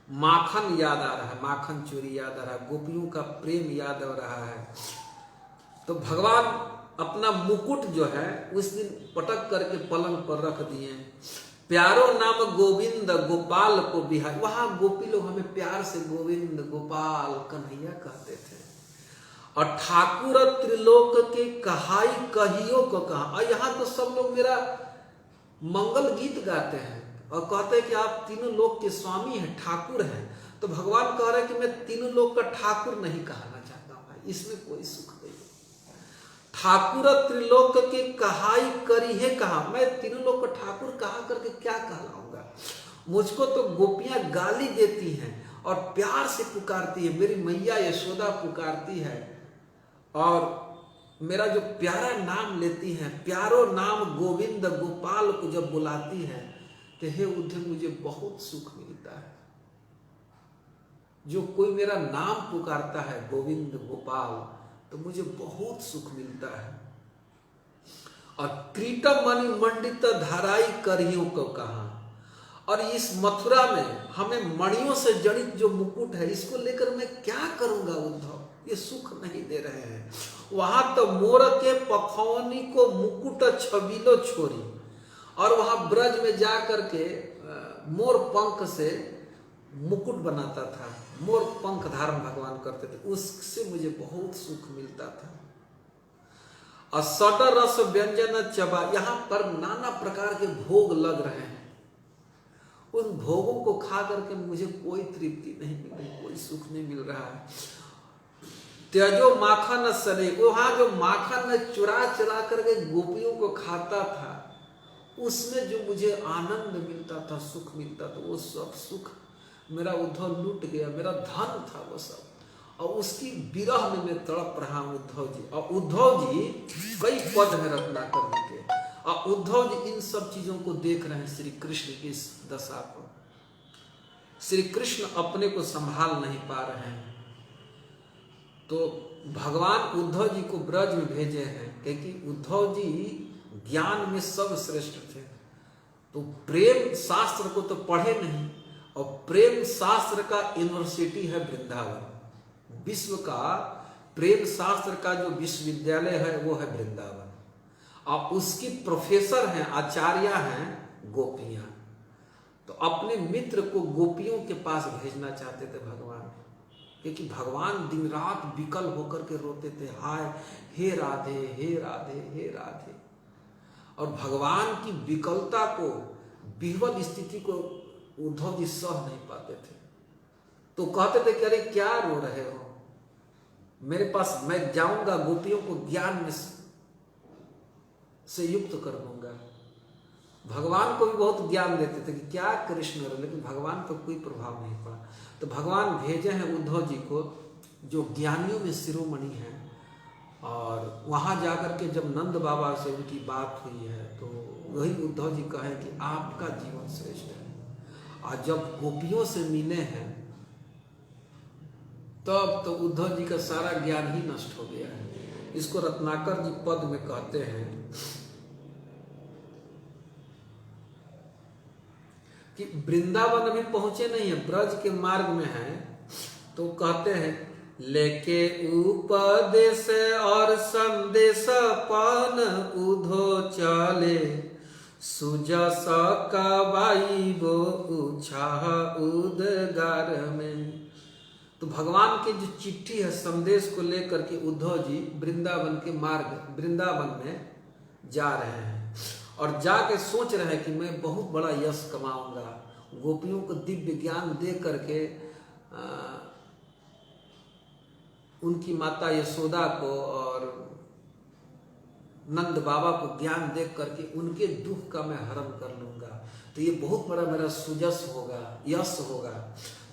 माखन याद आ रहा है, माखन चोरी याद आ रहा है, गोपियों का प्रेम याद आ रहा है। तो भगवान अपना मुकुट जो है उस दिन पटक करके पलंग पर रख दिए। प्यारो नाम गोविंद गोपाल को बिहार, वहां गोपी लोग हमें प्यार से गोविंद गोपाल कन्हैया कहते थे। और ठाकुर त्रिलोक के कहाई कहियो को कहा। और यहाँ तो सब लोग मेरा मंगल गीत गाते हैं और कहते हैं कि आप तीनों लोक के स्वामी हैं, ठाकुर हैं। तो भगवान कह रहे हैं कि मैं तीनों लोक का ठाकुर नहीं कहना चाहता हूं, इसमें कोई सुख नहीं। ठाकुर त्रिलोक के कहाई करी है कहा, मैं तीनों लोग को ठाकुर कहा करके क्या कहलाऊंगा। मुझको तो गोपियां गाली देती हैं और प्यार से पुकारती है, मेरी मैया यशोदा पुकारती है और मेरा जो प्यारा नाम लेती हैं, प्यारो नाम गोविंद गोपाल को जब बुलाती है तो हे उद्धव मुझे बहुत सुख मिलता है। जो कोई मेरा नाम पुकारता है गोविंद गोपाल तो मुझे बहुत सुख मिलता है। और क्रीटम मणि मंडित धाराई करियों को कहा। और इस मथुरा में हमें मणियों से जड़ित जो मुकुट है, इसको लेकर मैं क्या करूंगा उद्धव, ये सुख नहीं दे रहे हैं। वहां तो मोर के पखौनी को मुकुट छबीलो छोरी, और वहां ब्रज में जा करके मोर पंख से मुकुट बनाता था, मोर पंख धारण भगवान करते थे, उससे मुझे बहुत सुख मिलता था। और सटर रस व्यंजन चबा, यहाँ पर नाना प्रकार के भोग लग रहे हैं, उन भोगों को खा करके मुझे कोई तृप्ति नहीं मिल रही, कोई सुख नहीं मिल रहा है। त्यजो माखन सने, वहां जो माखन चुरा चुरा करके गोपियों को खाता था, उसमें जो मुझे आनंद मिलता था, सुख मिलता था, वो सब सुख मेरा उद्धव लूट गया, मेरा धन था वो सब, और उसकी विरह में मैं तड़प रहा हूं उद्धव जी। और उद्धव जी कई पद है रत्नाकर जी के, और उद्धव जी इन सब चीजों को देख रहे हैं, श्री कृष्ण की इस दशा को। श्री कृष्ण अपने को संभाल नहीं पा रहे हैं, तो भगवान उद्धव जी को ब्रज में भेजे हैं, क्योंकि उद्धव जी ज्ञान में सब श्रेष्ठ थे। तो प्रेम शास्त्र को तो पढ़े नहीं, और प्रेम शास्त्र का यूनिवर्सिटी है वृंदावन। विश्व का प्रेम शास्त्र का जो विश्वविद्यालय है वो है वृंदावन, और उसकी प्रोफेसर हैं, आचार्य हैं गोपियां। तो अपने मित्र को गोपियों के पास भेजना चाहते थे भगवान, क्योंकि भगवान दिन रात विकल होकर के रोते थे, हाय हे राधे हे राधे हे राधे। और भगवान की विकलता को, विह्वल स्थिति को उद्धव जी सह नहीं पाते थे, तो कहते थे कि अरे क्या रो रहे हो, मेरे पास, मैं जाऊंगा गोपियों को ज्ञान में से युक्त कर दूंगा। भगवान को भी बहुत ज्ञान देते थे कि क्या कृष्ण रो, लेकिन भगवान पर कोई प्रभाव नहीं पड़ा। तो भगवान भेजे हैं उद्धव जी को, जो ज्ञानियों में शिरोमणि हैं, और वहां जाकर के जब नंद बाबा से उनकी बात हुई है, तो वही उद्धव जी कहे कि आपका जीवन श्रेष्ठ है। और जब गोपियों से मिले हैं, तब तो उद्धव जी का सारा ज्ञान ही नष्ट हो गया है। इसको रत्नाकर जी पद में कहते हैं कि वृंदावन अभी पहुंचे नहीं है, ब्रज के मार्ग में है। तो कहते हैं, लेके उपदेश और संदेश पान उधो चले, सुजस कबाई वो उछाह उदगार में। तो भगवान की जो चिट्ठी है, संदेश को लेकर के उद्धव जी वृंदावन के मार्ग, वृंदावन में जा रहे हैं, और जाके सोच रहे हैं कि मैं बहुत बड़ा यश कमाऊंगा, गोपियों को दिव्य ज्ञान दे करके उनकी माता यशोदा को और नंद बाबा को ज्ञान दे करके उनके दुख का मैं हरण कर लूंगा, तो ये बहुत बड़ा मेरा सुजस होगा, यश होगा।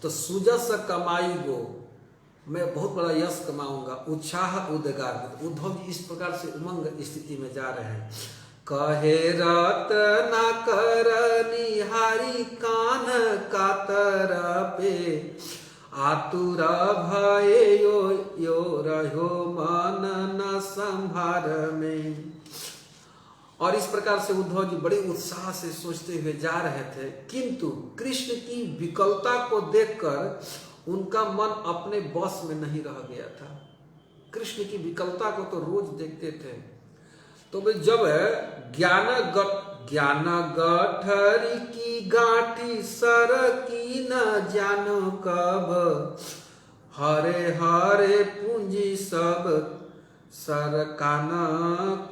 तो सुजस कमाई गो, मैं बहुत बड़ा यश कमाऊंगा, उत्साह उदगार। उद्धव जी इस प्रकार से उमंग स्थिति में जा रहे हैं। कहे रत्ना कर निहारी कान कातर पे, आतुर भये यो रहो मन न संभार में। और इस प्रकार से उद्धव जी बड़े उत्साह से सोचते हुए जा रहे थे, किंतु कृष्ण की विकलता को देखकर उनका मन अपने बस में नहीं रह गया था। कृष्ण की विकलता को तो रोज देखते थे। तो वे जब ज्ञान गठरी की गांठी सर की न जानो कब, हरे हरे पूंजी सब सर काना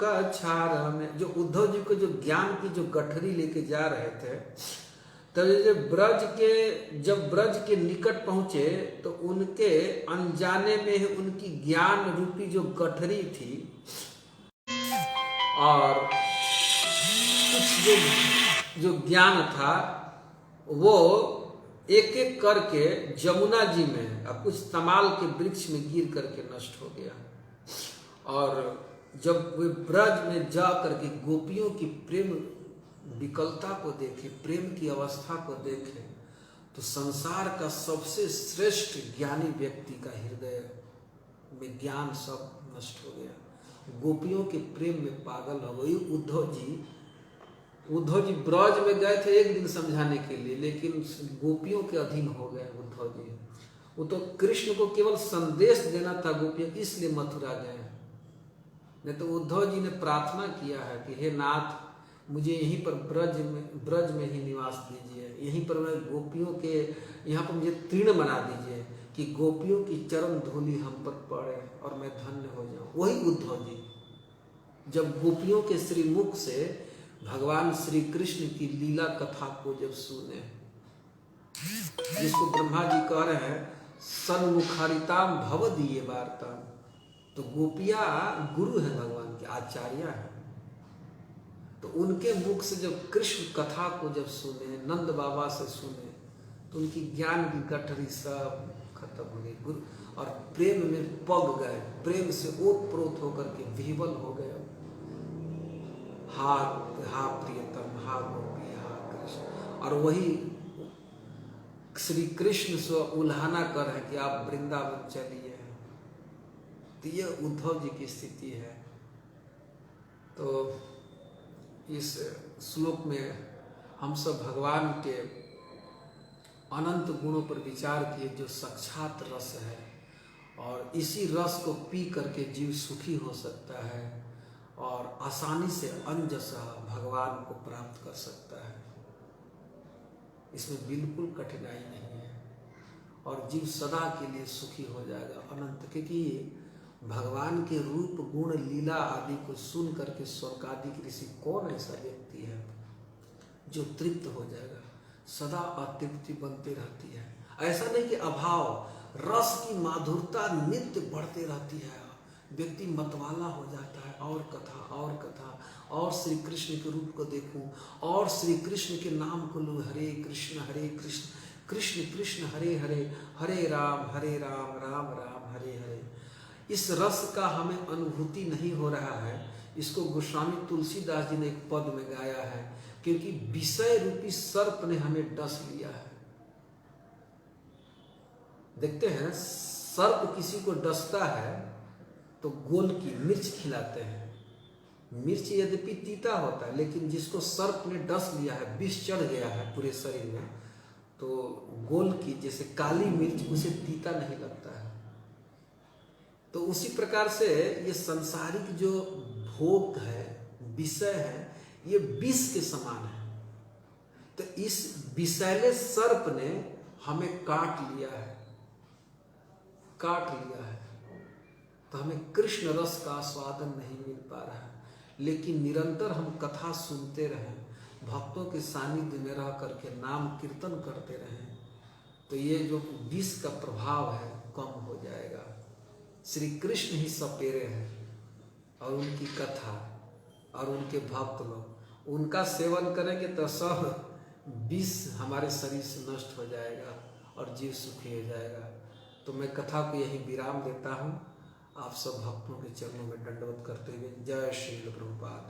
का छार में। जो उद्धव जी को जो ज्ञान की जो गठरी लेके जा रहे थे, तो जब ब्रज के निकट पहुंचे, तो उनके अनजाने में उनकी ज्ञान रूपी जो गठरी थी, और कुछ जो ज्ञान था वो एक एक करके जमुना जी में और कुछ तमाल के वृक्ष में गिर करके नष्ट हो गया। और जब वे ब्रज में जा करके गोपियों की प्रेम विकलता को देखे, प्रेम की अवस्था को देखे, तो संसार का सबसे श्रेष्ठ ज्ञानी व्यक्ति का हृदय में ज्ञान सब नष्ट हो गया। गोपियों के प्रेम में पागल हो गई। उद्धव जी ब्रज में गए थे एक दिन समझाने के लिए, लेकिन गोपियों के अधीन हो गए उद्धव जी। वो तो कृष्ण को केवल संदेश देना था गोपियों, इसलिए मथुरा गए। नहीं तो उद्धव जी ने प्रार्थना किया है कि हे नाथ, मुझे यहीं पर ब्रज में ही निवास दीजिए, यहीं पर मैं गोपियों के यहाँ पर मुझे तीर्ण बना दीजिए कि गोपियों की चरण धूलि हम पर पड़े और मैं धन्य हो जाऊं। वही उद्धव जी जब गोपियों के श्रीमुख से भगवान श्री कृष्ण की लीला कथा को जब सुने, जिसको ब्रह्मा जी कह रहे हैं सन्मुखारिताम भवदीय वार्ता, तो गोपिया गुरु है, भगवान के आचार्य है। तो उनके मुख से जब कृष्ण कथा को जब सुने, नंद बाबा से सुने, तो उनकी ज्ञान की गठरी सब खत्म हो गई। गुरु और प्रेम में पग गए, प्रेम से ओतप्रोत होकर के विह्वल हो गए। हा प्रियतम, हा गोपी, हा कृष्ण। और वही श्री कृष्ण से उल्हाना कर है कि आप वृंदावन चलिए। तो ये उद्धव जी की स्थिति है। तो इस श्लोक में हम सब भगवान के अनंत गुणों पर विचार किए, जो साक्षात रस है, और इसी रस को पी करके जीव सुखी हो सकता है और आसानी से अंजसा भगवान को प्राप्त कर सकता है। इसमें बिल्कुल कठिनाई नहीं है और जीव सदा के लिए सुखी हो जाएगा अनंत। क्योंकि भगवान के रूप गुण लीला आदि को सुन करके स्वर्ग आदि की ऋषि, कौन ऐसा व्यक्ति है जो तृप्त हो जाएगा? सदा अतृप्ति बनती रहती है। ऐसा नहीं कि अभाव, रस की माधुरता नित्य बढ़ते रहती है, व्यक्ति मतवाला हो जाता है। और कथा और कथा, और श्री कृष्ण के रूप को देखूं, और श्री कृष्ण के नाम को लूं, हरे कृष्ण कृष्ण कृष्ण हरे हरे, हरे राम राम राम हरे हरे। इस रस का हमें अनुभूति नहीं हो रहा है। इसको गोस्वामी तुलसीदास जी ने एक पद में गाया है, क्योंकि विषय रूपी सर्प ने हमें डस लिया है। देखते हैं सर्प किसी को डसता है तो गोल की मिर्च खिलाते हैं। मिर्च यद्यपि तीता होता है, लेकिन जिसको सर्प ने डस लिया है, विष चढ़ गया है पूरे शरीर में, तो गोल की जैसे काली मिर्च उसे तीता नहीं लगता है। तो उसी प्रकार से ये संसारिक जो भोग है, विषय है, ये विष के समान है। तो इस विषैले सर्प ने हमें काट लिया है। तो हमें कृष्ण रस का आस्वादन नहीं मिल पा रहा है। लेकिन निरंतर हम कथा सुनते रहें, भक्तों के सानिध्य में रह करके नाम कीर्तन करते रहें, तो ये जो विष का प्रभाव है कम हो जाएगा। श्री कृष्ण ही सपेरे हैं और उनकी कथा और उनके भक्त लोग, उनका सेवन करेंगे तो सब विष हमारे शरीर से नष्ट हो जाएगा और जीव सुखी हो जाएगा। तो मैं कथा को यही विराम देता हूँ। आप सब भक्तों के चरणों में दंडवत करते हुए जय श्री प्रभुपाद।